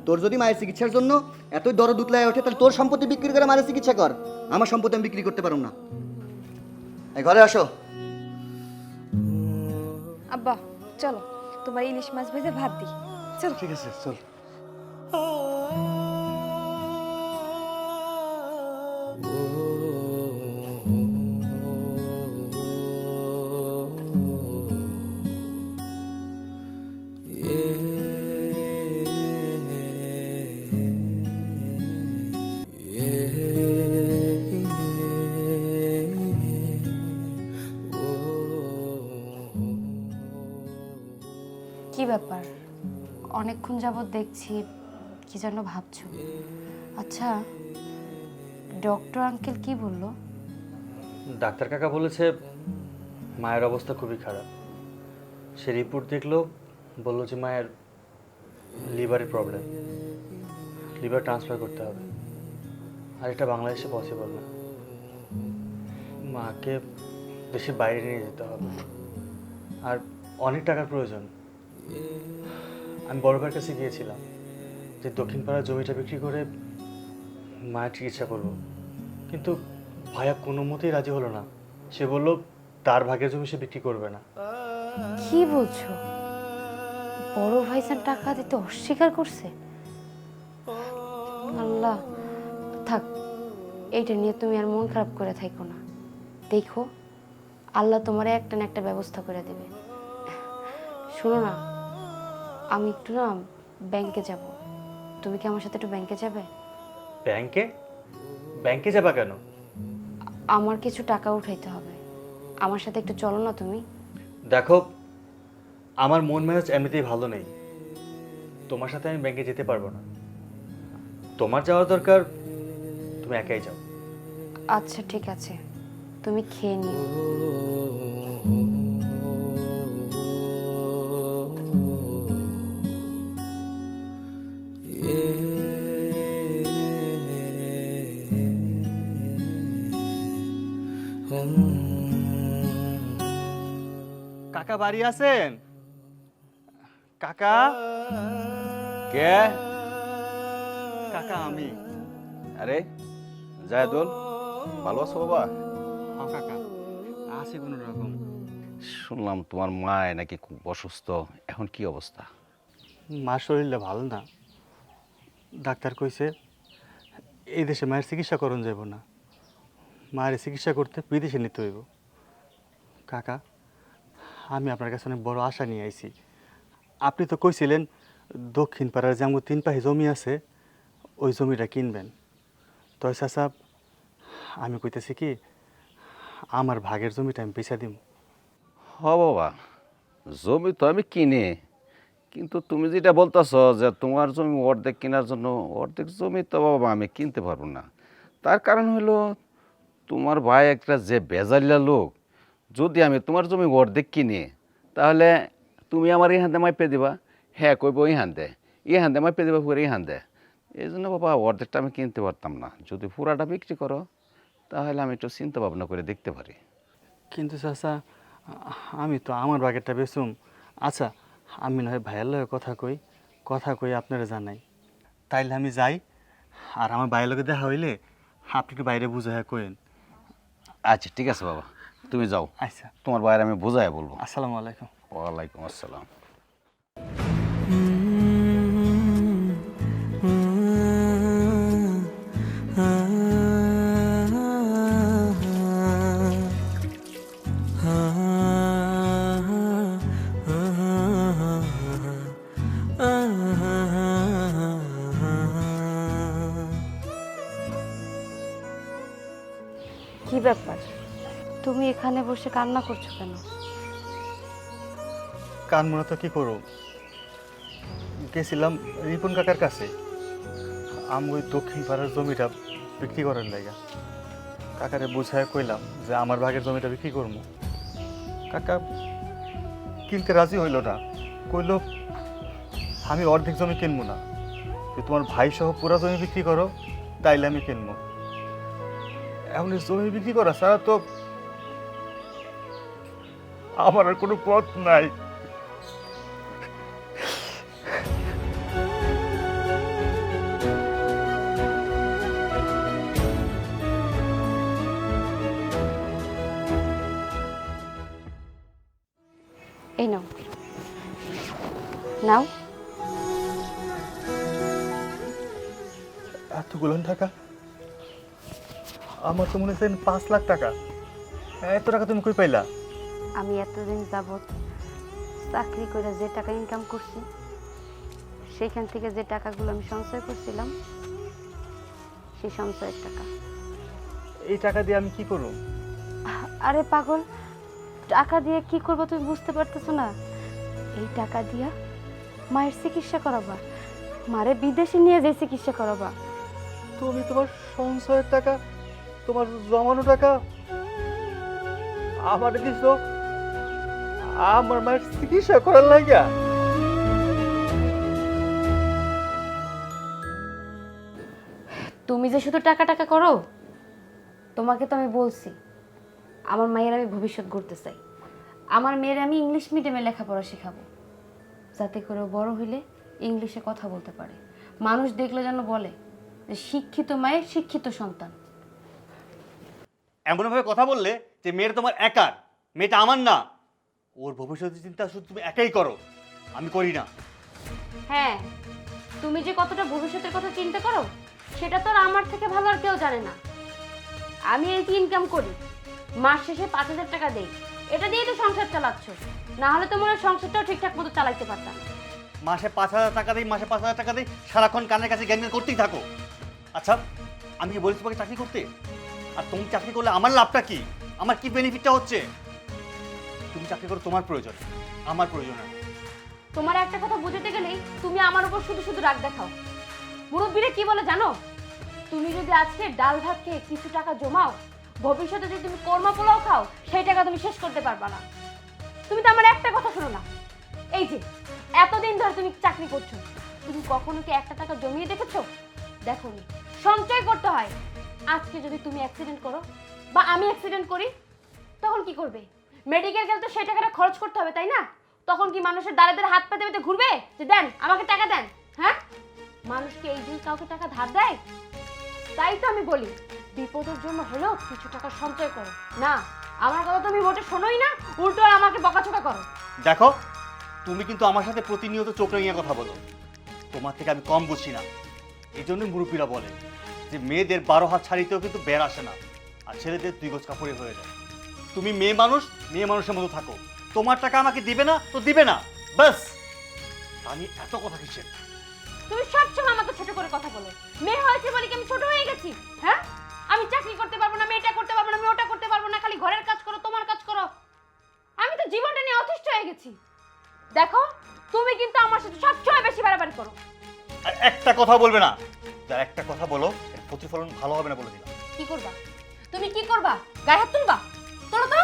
তোর যদি মায়ের চিকিৎসার জন্য এতই দরদ উতলায় ওঠে তাহলে তোর সম্পত্তি বিক্রি করে মায়ের চিকিৎসা কর, আমার সম্পত্তি আমি বিক্রি করতে পারব না। এই ঘরে আসো। আব্বা চলো, তোমার ইলিশ মাছ ভেজে ভাত দিই। চলো। ঠিক আছে চল। কি ব্যাপার, অনেকক্ষণ যাবৎ দেখছি কি যেন ভাবছো। আচ্ছা, ডক্টর আঙ্কেল কি বললো? ডাক্তার কাকা বলেছে মায়ের অবস্থা খুবই খারাপ। সে রিপোর্ট দেখলো, বললো যে মায়ের লিভারের প্রবলেম, লিভার ট্রান্সফার করতে হবে। আর এটা বাংলাদেশে পসিবল না, মাকে দেশের বাইরে নিয়ে যেতে হবে। আর অনেক টাকার প্রয়োজন। আমি বড় ভাইয়ের কাছে গিয়েছিলাম যে দক্ষিণ পাড়ার জমিটা বিক্রি করে মায়ের চিকিৎসা করব, কিন্তু ভাইয়া কোনো মতেই রাজি হলো না। সে বলল তার ভাগের জমি সে বিক্রি করবে না। কি বলছো? বড় ভাইজান টাকা দিতে অস্বীকার করছে? আল্লাহ, থাক, এইটা নিয়ে তুমি আর মন খারাপ করে থাকো না। দেখো, আল্লাহ তোমার একটা না একটা ব্যবস্থা করে দেবে। শোনো না, আমি একটু না ব্যাংকে যাব। তুমি কি আমার সাথে একটু ব্যাংকে যাবে? ব্যাংকে? ব্যাংকে যাবা কেন? আমার কিছু টাকা উঠাইতে হবে, আমার সাথে একটু চলো না তুমি। দেখো, আমার মন মেজাজ এমনিতেই ভালো নেই, তোমার সাথে আমি ব্যাংকে যেতে পারবো না। তোমার যাওয়ার দরকার, তুমি একাই যাও। আচ্ছা ঠিক আছে, তুমি খেয়ে নিও। কাকা বাড়ি আছেন? কাকা? কে? কাকা আমি। আরে জায়দুল, ভালো আছো বাবা? হ্যাঁ কাকা, আছি কোনো রকম। শুনলাম তোমার মায় নাকি খুব অসুস্থ, এখন কি অবস্থা? মার শরীরটা ভালো না, ডাক্তার কইছে এই দেশে মায়ের চিকিৎসা করণ যাব না, মায়ের চিকিৎসা করতে বিদেশে নিতে হইব। কাকা, আমি আপনার কাছে অনেক বড় আশা নিয়ে আইছি। আপনি তো কইছিলেন দক্ষিণ পাড়ার যে আমার 3 পাহি জমি আছে ওই জমিটা কিনবেন। তো চাচা, আমি কইতেছি কি আমার ভাগের জমিটা আমি বেচা দিব। হ বাবা, জমি তো আমি কিনে, কিন্তু তুমি যেটা বলতেছ যে তোমার জমি অর্ধেক কেনার জন্য, অর্ধেক জমি তো বাবা আমি কিনতে পারবো না। তার কারণ হলো তোমার ভাই একটা যে বেজালিয়া লোক, যদি আমি তোমার জমি অর্ধেক কিনি তাহলে তুমি আমার এই হাতে মাইপে দিবা, হ্যাঁ কইব এই হাতে, এই হাতে মাইপে দিবা পুরো এই হাতে। এই জন্য বাবা অর্ধেকটা আমি কিনতে পারতাম না। যদি পুরাটা বিক্রি করো তাহলে আমি একটু চিন্তা ভাবনা করে দেখতে পারি। কিন্তু চাচা, আমি তো আমার ভাগেরটা বেচুম। আচ্ছা, আমি না হয় ভাইয়ের লগে কথা কই আপনারা জানাই, তাইলে আমি যাই। আর আমার ভাইয়ের লগে দেখা হইলে আপনি একটু বাইরে বুঝাইয়া কইন। আচ্ছা ঠিক আছে বাবা, তুমি যাও। আচ্ছা, তোমার ভাইয়ের আমি বোঝাই বলবো। আসসালামু আলাইকুম। ওয়ালাইকুম আসসালাম। কি ব্যাপার, তুমি এখানে বসে কান্না করছো কেন? কানমোনা তো কি করো, গেছিলাম রিপন কাকার কাছে। আমি ওই দক্ষিণ পাড়ার জমিটা বিক্রি করার লাগা কাকারে বুঝায় কইলাম যে আমার ভাগের জমিটা বিক্রি করবো। কাকা কিনতে রাজি হইল না, কইল আমি অর্ধেক জমি কিনবো না, যদি তোমার ভাই সহ পুরো জমি বিক্রি করো তাইলে আমি কিনবো। এখন এই জমি বিক্রি করা ছাড়া তো আমার আর কোনো পথ নাই। এই নাও নাও। এতগুলো টাকা? আমার তো মনে হচ্ছে 5 লাখ টাকা। এত টাকা তুমি কই পাইলা? আমি এতদিন যাবৎ চাকরি করে যে টাকা ইনকাম করছি সেইখান থেকে যে টাকাগুলো আমি সঞ্চয় করছিলাম সেই সঞ্চয়ের টাকা। এই টাকা দিয়ে আমি কি করব? আরে পাগল, টাকা দিয়ে কি করব তুমি বুঝতে পারতেছো না? এই টাকা দিয়া মায়ের চিকিৎসা করাবা, মারে বিদেশে নিয়ে যে চিকিৎসা করাবা। তুমি তোমার সঞ্চয়ের টাকা, তোমার জমানো টাকা আমার দিছো আমার মায়ের চিকিৎসা করার লাগিয়া? তুমি যে শুধু টাকা টাকা করো, তোমাকে তো আমি বলছি আমার মায়ের আমি ভবিষ্যৎ গড়তে চাই। আমার মেয়ের আমি ইংলিশ মিডিয়ামে লেখাপড়া শেখাবো, যাতে করে ও বড় হইলে ইংলিশে কথা বলতে পারে, মানুষ দেখলে যেন বলে যে শিক্ষিত মায়ের শিক্ষিত সন্তান। এমনভাবে কথা বললে যে মেয়েটা তোমার একার, মেয়েটা আমার না। ওর ভবিষ্যতের চিন্তা শুধু তুমি একাই করো, আমি করি না। হ্যাঁ, তুমি যে কতটা ভবিষ্যতের কথা চিন্তা করো সেটা তো আর আমার থেকে ভালো আর কেউ জানে না। আমি এই যে ইনকাম করি, মাস শেষে 5,000 টাকা দেই, এটা দিয়ে তো সংসার চালাচ্ছ, না হলে তো মনে হয় সংসারটাও ঠিকঠাক মতো চালাইতে পারতাম। মাসে 5,000 টাকা দিই, মাসে 5,000 টাকা দিই, সারাক্ষণ কানের কাছে জ্ঞান করতেই থাকো। আচ্ছা, আমি কি বলি তোমাকে চাকরি করতে? আর তুমি চাকরি করলে আমার লাভটা কি? আমার কি বেনিফিটটা হচ্ছে? তুমি চাকরি করো তোমার প্রয়োজন, আমার প্রয়োজন না। তোমার একটা কথা বুঝতে গেলেই তুমি আমার উপর শুধু শুধু রাগ দেখাও। মুরব্বীরা কি বলে জানো? তুমি যদি আজকে ডাল ভাত খেয়ে কিছু টাকা জমাও, ভবিষ্যতে যদি তুমি কর্মা পোলাও খাও, সেই টাকা তুমি শেষ করতে পারবা না। তুমি তো আমার একটা কথা শোনো না। এই যে এতদিন ধরে তুমি চাকরি করছো, তুমি কখনো কি একটা টাকা জমিয়ে দেখেছো? দেখোনি। সঞ্চয় করতে হয়। আজকে যদি তুমি অ্যাক্সিডেন্ট করো বা আমি অ্যাক্সিডেন্ট করি, তখন কি করবে? মেডিকেল গেলে তো সেই টাকাটা খরচ করতে হবে, তাই না? তখন কি মানুষের দাঁড়ে দাঁড়ে হাত পেতে পেতে ঘুরবে যে দেন আমাকে টাকা দেন? হ্যাঁ, মানুষকে এই দিন কাউকে টাকা ধার দেয়? তাই তো আমি বলি বিপদের জন্য হলেও কিছু টাকা সঞ্চয় করো। না, আমার কথা তুমি মোটে শোনোই না, উল্টো আমাকে বকাচোকা করো। দেখো, তুমি কিন্তু আমার সাথে প্রতিনিয়ত চোখ রাঙিয়ে কথা বলো। তোমার থেকে আমি কম বুঝি না। এই জন্যই মুরব্বীরা বলে যে মেয়েদের 12 হাত ছাড়িতেও কিন্তু বের আসে না, আর ছেলেদের 2 গজ কাপড়ে হয়ে যায়। তুমি মেয়ে মানুষ, মেয়ে মানুষের মতো থাকো। তোমার টাকা আমাকে দিবে না তো দিবে না, বাস। আমি এত কথা কিসের? তুমি সবসময় আমাকে ছোট করে কথা বলো। মেয়ে হয়েছে বলে কি আমি ছোট হয়ে গেছি? হ্যাঁ, আমি চাকরি করতে পারবো না, মেয়েটা করতে পারবো না, আমি ওটা করতে পারবো না, খালি ঘরের কাজ করো, তোমার কাজ করো। আমি তো জীবনটা নিয়ে অতিষ্ঠ হয়ে গেছি। দেখো, তুমি কিন্তু আমার সাথে সবসময় বেশি বাড়াবাড়ি করো। আর একটা কথা বলবে না। যার একটা কথা বলো, এর প্রতিফলন ভালো হবে না বলে দিলাম। কি করবা তুমি? কি করবা? গায়ে হাত তুলবা? তোলো তো।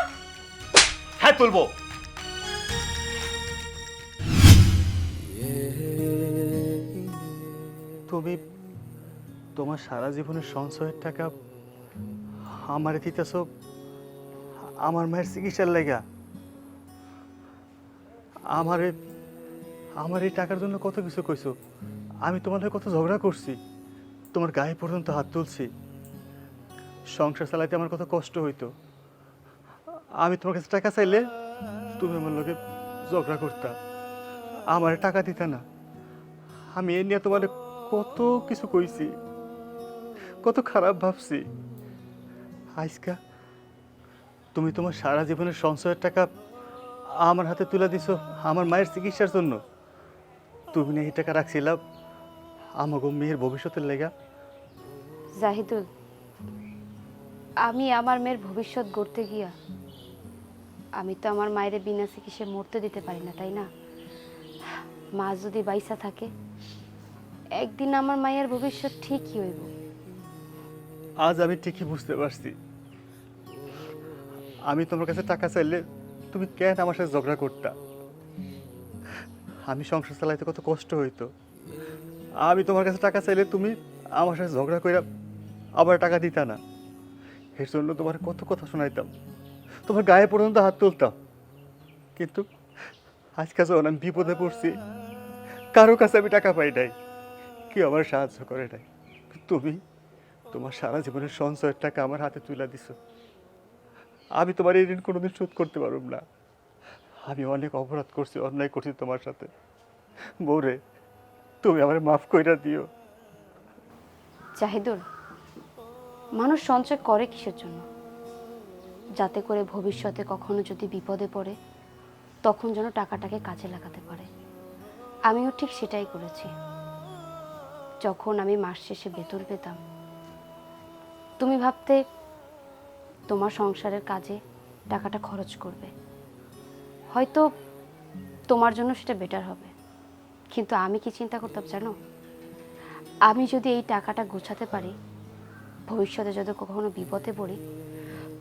হ্যাঁ, তুলবো। তুমি তোমার সারা জীবনের সঞ্চয়ের টাকা আমারে দিতেছ আমার মায়ের চিকিৎসার লেগা। আমার এই টাকার জন্য কত কিছু কইছো। আমি তোমার কত ঝগড়া করছি, তোমার গায়ে পর্যন্ত হাত তুলছি। সংসার চালাইতে আমার কত কষ্ট হইতো। আমি তোমার কাছে টাকা চাইলে তুমি আমার লোকে ঝগড়া করতা, আমার টাকা দিতা না। আমি এ নিয়ে তোমার কত কিছু কইছি, কত খারাপ ভাবছি। আজকা তুমি তোমার সারা জীবনের সঞ্চয়ের টাকা আমার হাতে তুলে দিছো আমার মায়ের চিকিৎসার জন্য। তুমি না এই টাকা রাখছিলাম আমাকে মেয়ের ভবিষ্যতের লেগা। জাহিদুল, আমি আমার মেয়ের ভবিষ্যৎ গড়তে গিয়া আমি তো আমার মায়ের বিনা চিকিৎসায় মরতে দিতে পারি না, তাই না? মা যদি বাইসা থাকে, একদিন আমার মায়ের ভবিষ্যৎ ঠিকই হইব। আজ আমি ঠিকই বুঝতে পারছি, আমি তোমার কাছে টাকা চাইলে তুমি কেন আমার সাথে ঝগড়া করতা। আমি সংসার চালাইতে কত কষ্ট হইতো। আমি তোমার কাছে টাকা চাইলে তুমি আমার সাথে ঝগড়া করে আবার টাকা দিতা না। এর জন্য তোমার কত কথা শোনাইতাম, তোমার গায়ে পর্যন্ত হাত তুলতাম। কিন্তু আজকে যখন আমি বিপদে পড়ছি, কারো কাছে আমি টাকা পাই নাই, কেউ আমার সাহায্য করে নাই। তুমি তোমার সারা জীবনের সঞ্চয়ের টাকা আমার হাতে তুলে দিছো। আমি তোমার এই ঋণ কোনোদিন শোধ করতে পারব না। আমি অনেক অপরাধ করছি, অন্যায় করছি তোমার সাথে। বউরে, তুমি আমার মাফ কইরা দিও। জাহিদুল, মানুষ সঞ্চয় করে কিসের জন্য? যাতে করে ভবিষ্যতে কখনো যদি বিপদে পড়ে তখন যেন টাকাটাকে কাজে লাগাতে পারে। আমিও ঠিক সেটাই করেছি। যখন আমি মাস শেষে বেতন পেতাম, তুমি ভাবতে তোমার সংসারের কাজে টাকাটা খরচ করবে, হয়তো তোমার জন্য সেটা বেটার হবে। কিন্তু আমি কি চিন্তা করতাম জানো? আমি যদি এই টাকাটা গোছাতে পারি, ভবিষ্যতে যদি কখনো বিপদে পড়ি,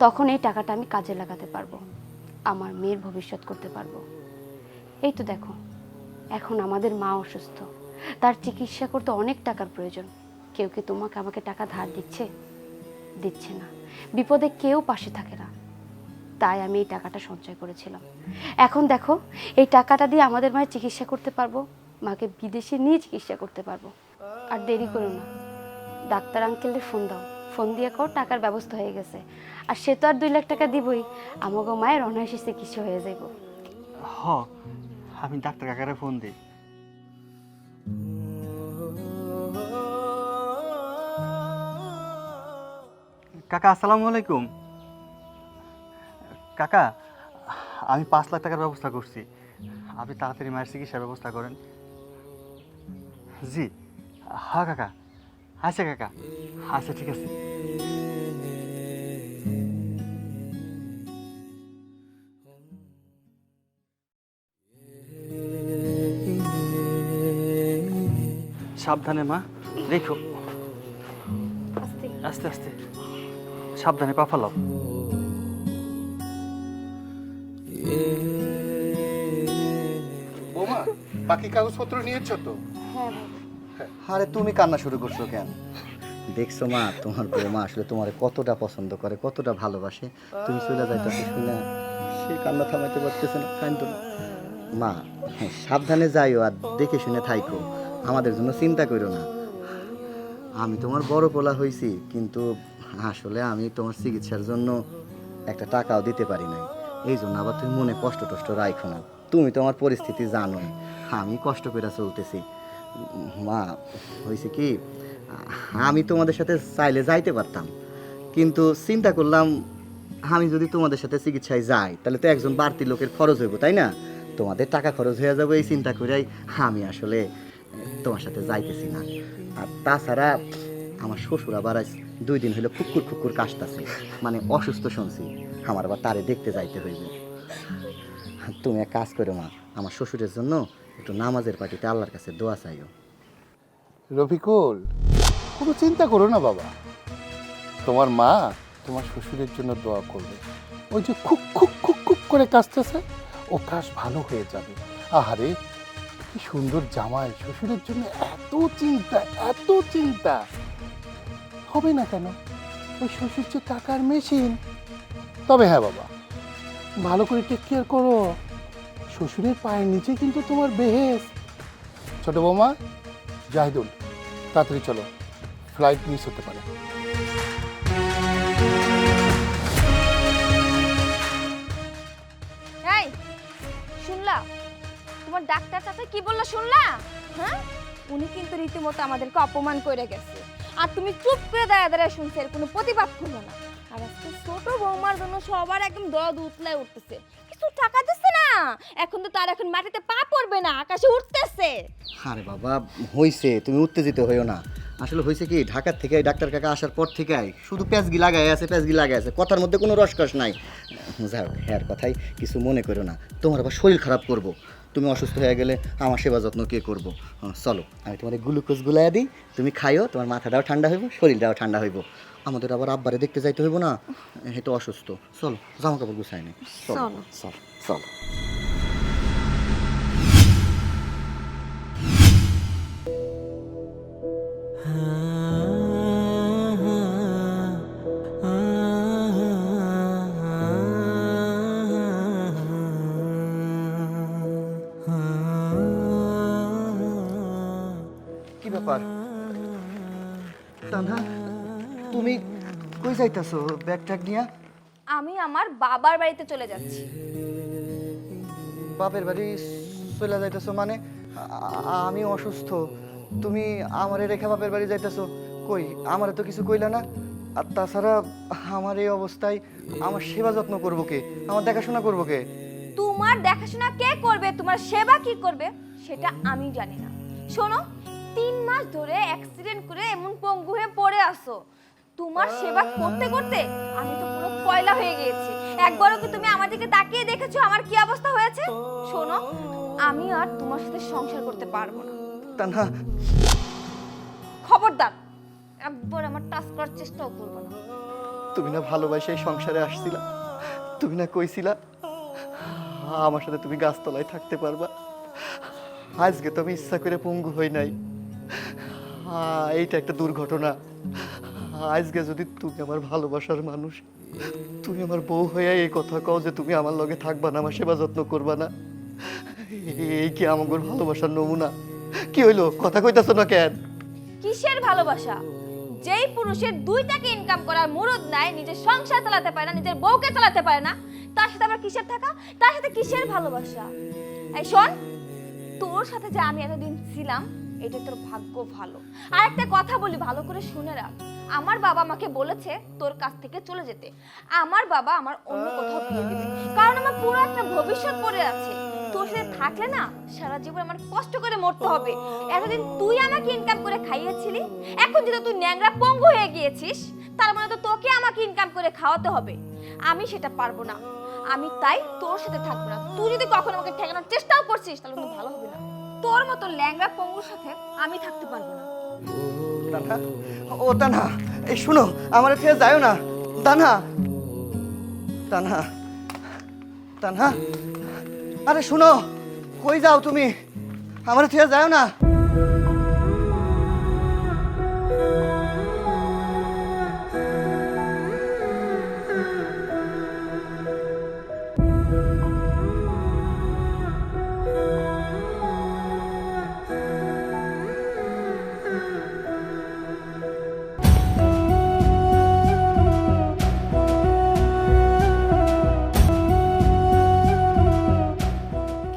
তখন এই টাকাটা আমি কাজে লাগাতে পারবো, আমার মেয়ের ভবিষ্যৎ করতে পারবো। এই তো দেখো, এখন আমাদের মা অসুস্থ, তার চিকিৎসা করতে অনেক টাকার প্রয়োজন। কেউ কি তোমাকে আমাকে টাকা ধার দিচ্ছে? দিচ্ছে না। বিপদে কেউ পাশে থাকে না। তাই আমি এই টাকাটা সঞ্চয় করেছিলাম। এখন দেখো, এই টাকাটা দিয়ে আমাদের মায়ের চিকিৎসা করতে পারবো, মাকে বিদেশে নিয়ে চিকিৎসা করতে পারবো। আর দেরি করো না, ডাক্তার আঙ্কেলের ফোন দাও, ফোন দিয়ে কও টাকার ব্যবস্থা হয়ে গেছে। আর সে তো আর 2 লাখ টাকা দিবই, আমাগো মায়ের অনায়াসে চিকিৎসা হয়ে যাইব। হ, আমি ডাক্তার কাকারে ফোন দিই। কাকা, আসসালামু আলাইকুম। কাকা, আমি 5 লাখ টাকার ব্যবস্থা করছি, আপনি তাড়াতাড়ি মায়ের চিকিৎসার ব্যবস্থা করেন। জি হ্যাঁ কাকা, আচ্ছা কাকা, আচ্ছা ঠিক আছে। সাবধানে মা, রেখো, আস্তে আস্তে, সাবধানে পা ফেলাও। বৌমা, বাকি কাগজপত্র নিয়েছো তো? আরে তুমি কান্না শুরু করছো কেন? দেখছো মা, তোমার বৌমা আসলে তোমার কতটা পছন্দ করে, কতটা ভালোবাসে। তুমি চলে যাইতেছো শুনে সে কান্না থামাইতে পারতেছে না, কান্দো না। মা, হ্যাঁ, সাবধানে যাইও আর দেখে শুনে থাইকো, আমাদের জন্য চিন্তা করো না। আমি তোমার বড় পোলা হয়েছি, কিন্তু আসলে আমি তোমার চিকিৎসার জন্য একটা টাকাও দিতে পারি নাই। এই জন্য আবার তুমি মনে কষ্ট টষ্ট রাখো না। তুমি তোমার পরিস্থিতি জানোই, আমি কষ্ট করে চলতেছি। মা, হয়েছে কি, আমি তোমাদের সাথে চাইলে যাইতে পারতাম, কিন্তু চিন্তা করলাম আমি যদি তোমাদের সাথে চিকিৎসায় যাই তাহলে তো একজন বাড়তি লোকের খরচ হইব, তাই না? তোমাদের টাকা খরচ হয়ে যাবে, এই চিন্তা করেই আমি আসলে তোমার সাথে যাইতেছি না। আর তাছাড়া আমার শ্বশুর আবার আজ 2 দিন হলো খুকুর খুকুর কাশতাছে, মানে অসুস্থ শুনছি, আমার আবার তারে দেখতে যাইতে হইব। তুমি এক কাজ করো মা, আমার শ্বশুরের জন্য একটু নামাজের পার্টিতে আল্লাহর কাছে দোয়া চাইও। রফিকুল, কোনো চিন্তা করো না বাবা, তোমার মা তোমার শ্বশুরের জন্য দোয়া করবে। ওই যে খুব খুব খুব খুব করে কাশতেছে, ও কাশ ভালো হয়ে যাবে। আহারে, কি সুন্দর জামাই, শ্বশুরের জন্য এত চিন্তা, এত চিন্তা। হবে না কেন? ওই শ্বশুর যে টাকার মেশিন। তবে হ্যাঁ বাবা, ভালো করে টেক কেয়ার করো, শ্বশুরের পায়ের নিচে কিন্তু তোমার বেহেস। ছোট বৌমা, জাহিদুল, তাড়াতাড়ি চলো, ফ্লাইট মিস হতে পারে। এই শুনলা, তোমার ডাক্তার চাচা কি বললো শুনলা? হ্যাঁ, উনি কিন্তু রীতিমতো আমাদেরকে অপমান করে গেছে, আর তুমি চুপ করে দাঁড়ায় দাঁড়ায় শুনছে, এর কোনো প্রতিবাদ করলো না। আর আজকে ছোট বৌমার জন্য সবার একদম দদ উতলায় উঠতেছে, কিছু টাকা দিচ্ছে না, এখন তো তার এখন মাটিতে পা পড়বে না, আকাশে উঠতেছে। আরে বাবা, হইছে, তুমি উত্তেজিত হইও না। আসলে হয়েছে কি, ঢাকার থেকে ডাক্তার কাকা আসার পর থেকে শুধু প্যাঁচগি লাগাই আছে, প্যাঁচগি লাগাই আছে, কথার মধ্যে কোনো রসকস নাই। যাই হোক, হ্যাঁ কথাই কিছু মনে করো না, তোমার আবার শরীর খারাপ করব, তুমি অসুস্থ হয়ে গেলে আমার সেবা যত্ন কে করবো? চলো, আমি তোমার গ্লুকোজ গুলাইয়া দিই, তুমি খাইও, তোমার মাথাটাও ঠান্ডা হইব, শরীরটাও ঠান্ডা হইব। আমাদের আবার আব্বারে দেখতে যাইতে হইব না, এটা অসুস্থ। চলো, জামা কাপড় গুছাই নি, চলো চলো চলো। চলো। শুনলা, তোমার বৌমা অসুস্থ, তুমি একটু আরাম করো, আমি একটু চা বানাই দিই, তুমি খাইও, তোমার মাথাটাও ঠান্ডা হইব, শরীরটাও ঠান্ডা হইব। আমাদের আবার আব্বারে দেখতে যাইতে হইব না, এটা অসুস্থ। চলো, জামা কাপড় গুছাই নি, চলো। ব্যাপার? তানহা, তুমি কই যাইতাছো ব্যাগ ট্যাগ নিয়া? আমি আমার বাবার বাড়িতে চলে যাচ্ছি। বাপের বাড়ি চলে যাইতেছো মানে? আমি অসুস্থ, তুমি আমারে রেখে বাপের বাড়ি যাইতেছো? কই, আমারে তো কিছু কইলা না। আর তাছাড়া আমার এই অবস্থায় আমার সেবা যত্ন করবো কে, আমার দেখাশোনা করবো কে? তোমার দেখাশোনা কে করবে, তোমার সেবা কি করবে সেটা আমি জানি না। শোনো, 3 মাস ধরে অ্যাক্সিডেন্ট করে এমন পঙ্গু হয়ে পড়ে আসো, তোমার সেবা করতে করতে আমি তো পুরো কয়লা হয়ে গিয়েছি। একবারও কি তুমি আমার দিকে তাকিয়ে দেখেছো আমার কি অবস্থা হয়েছে? শোনো, আমি আর তোমার সাথে সংসার করতে পারবো না। তানহা, খবরদার, একবার আমার টাচ করার চেষ্টাও করবো না। তুমি না ভালোবাসে এই সংসারে আসছিলা, তুমি না কইছিলা আমার সাথে তুমি গাছতলায় থাকতে পারবা। আজকে তো আমি ইচ্ছা করে পঙ্গু হই নাই, এইটা একটা দুর্ঘটনা। আজকে যদি তুমি আমার ভালোবাসার মানুষ, তুমি আমার বউ হয়ে এই কথা কও যে তুমি আমার লগে থাকবা না, আমার সেবা যত্ন করবা না, এই কি আমার ভালোবাসার নমুনা? কি হইলো, কথা কইতাছো না কেন? কিসের ভালোবাসা? যেই পুরুষের 2 টাকা ইনকাম করার মুরদ নাই, নিজের সংসার চালাতে পারে না, নিজের বউকে চালাতে পারে না, তার সাথে আবার কিসের থাকা, তার সাথে কিসের ভালোবাসা? এই শোন, তোর সাথে যে আমি এতদিন ছিলাম এটা তোর ভাগ্য ভালো। আর একটা কথা বলি, ভালো করে শুনে রাখ, আমার বাবা আমাকে বলেছে তোর কাছ থেকে চলে যেতে। আমার বাবা আমার অন্য কোথাও বিয়ে দিবে, কারণ আমার পুরো একটা ভবিষ্যৎ পড়ে আছে। তোর সাথে থাকলে না সারা জীবন আমার কষ্ট করে মরতে হবে। এতদিন তুই আমাকে ইনকাম করে খাইয়েছিলি, এখন যদি তুই ন্যাংরা পঙ্গু হয়ে গিয়েছিস, তার মানে তো তোকে আমাকে ইনকাম করে খাওয়াতে হবে। আমি সেটা পারবো না, আমি তাই তোর সাথে থাকবো না। তুই যদি কখনো আমাকে ঠেকানোর চেষ্টাও করছিস তাহলে কিন্তু ভালো হবে না। তোর মতো ল্যাংড়া পঙ্গুর সাথে আমি থাকতে পারবো না। তানহা, ও তানহা, এই শুনো, আমার থেকে যাও না। তানহা, তানহা, তানহা, আরে শুনো, কই যাও তুমি? আমার থেকে যাও না।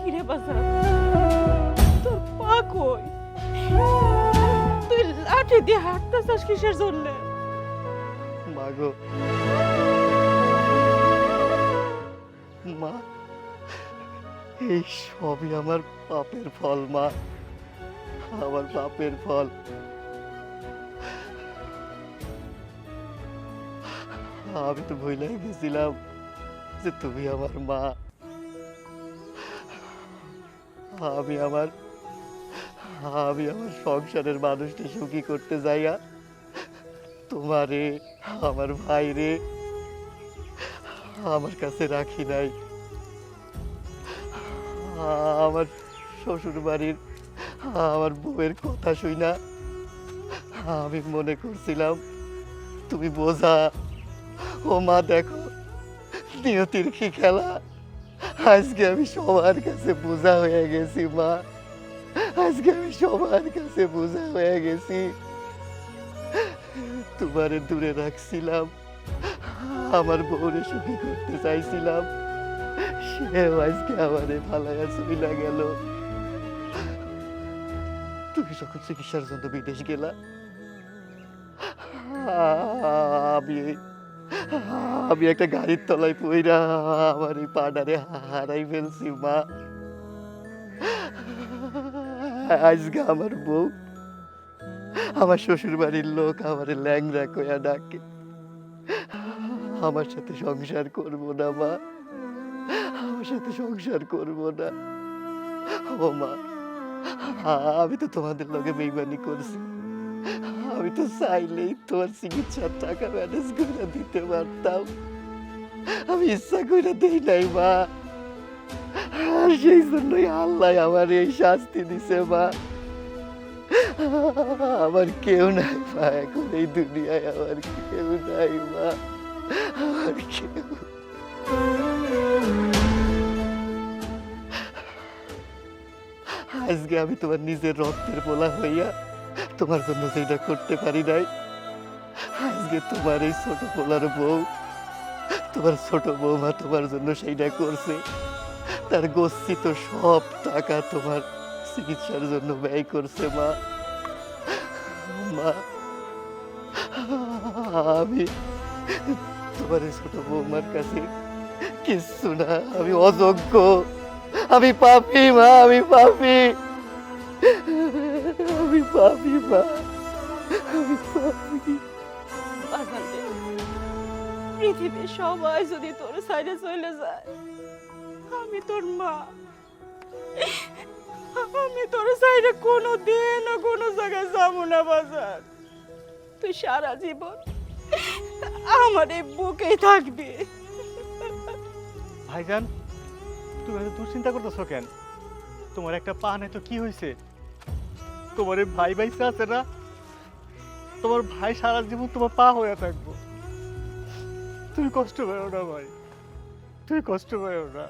কিরে বাজার, তোর পা কই? তুই লাঠি দিয়ে হাঁটতেছিস কিসের জন্য? মাগো, মা, এই সবই আমার পাপের ফল মা, আমার পাপের ফল। আমি তো ভুলেই গেছিলাম যে তুমি আমার মা। আমি আমার সংসারের মানুষকে সুখী করতে যাইয়া তোমারে, আমার ভাইরে আমার কাছে রাখি নাই। আমার শ্বশুর বাড়ির আমার বউয়ের কথা শুই না আমি মনে করছিলাম তুমি বোঝা। ও মা, দেখো নিয়তির কি খেলা, আজকে আমি সবার কাছে বোঝা হয়ে গেছি মা, আজকে আমি সবার কাছে বোঝা হয়ে গেছি। তোমারে দূরে রাখছিলাম, আমার বউরে সুখী করতে চাইছিলাম, সেও আজকে আমারে ভালাইয়া চইলা গেল। তুমি যখন চিকিৎসার জন্য বিদেশ গেলা, আমি একটা গাড়ির তলায় পইরা আমার এই পাডারে হারাই ফেলছি মা। আজকে আমার বউ, আমার শ্বশুর বাড়ির লোক আমার ল্যাংড়া কয়া ডাকে, আমার সাথে সংসার করবো না মা, আমার সাথে সংসার করবো না। ও মা, আমি তো তোমাদের লগে বেইমানি করছি, আমি তো চাইলেই তোমার চিকিৎসার টাকা ম্যানেজ করে দিতে পারতাম, আমি ইচ্ছা করে দেই নাই মা, আর সেই জন্যই আল্লাহ আমার এই শাস্তি দিছে মা। আমার কেউ নাই মা, এখন এই দুনিয়ায় আমার কেউ নাই মা, আমার কেউ। আজকে আমি তোমার নিজের রক্তের পোলা হইয়া তোমার জন্য যেটা করতে পারি নাই, আজকে তোমার এই ছোট পোলার বউ, তোমার ছোট বৌমা তোমার জন্য সেইটা করছে। তার গচ্ছিত সব টাকা তোমার চিকিৎসার জন্য ব্যয় করছে মা। মা, আমি তোমার এই ছোট বৌমার কাছে কিচ্ছু না, আমি অযোগ্য, আমি পাপী মা, আমি পাপী, আমি পাপী মা, আমি পাপী। পৃথিবীর সবাই যদি তোর সাইডে চলে যায়, আমি তোর মা, আমি তোর সাইডে কোনো দিন কোনো জায়গায় যাবো না বাজার। তুই সারা জীবন আমার এই বুকেই থাকবি। ভাইজান, তুমি এত দুশ্চিন্তা করতেছো কেন? তোমার একটা পা নাই তো কি হয়েছে? তোমার এই ভাই বাইসা আছে না, তোমার ভাই সারা জীবন তোমার পা হয়ে থাকবো। তুমি কষ্ট পেও না ভাই, তুমি কষ্ট পেও না।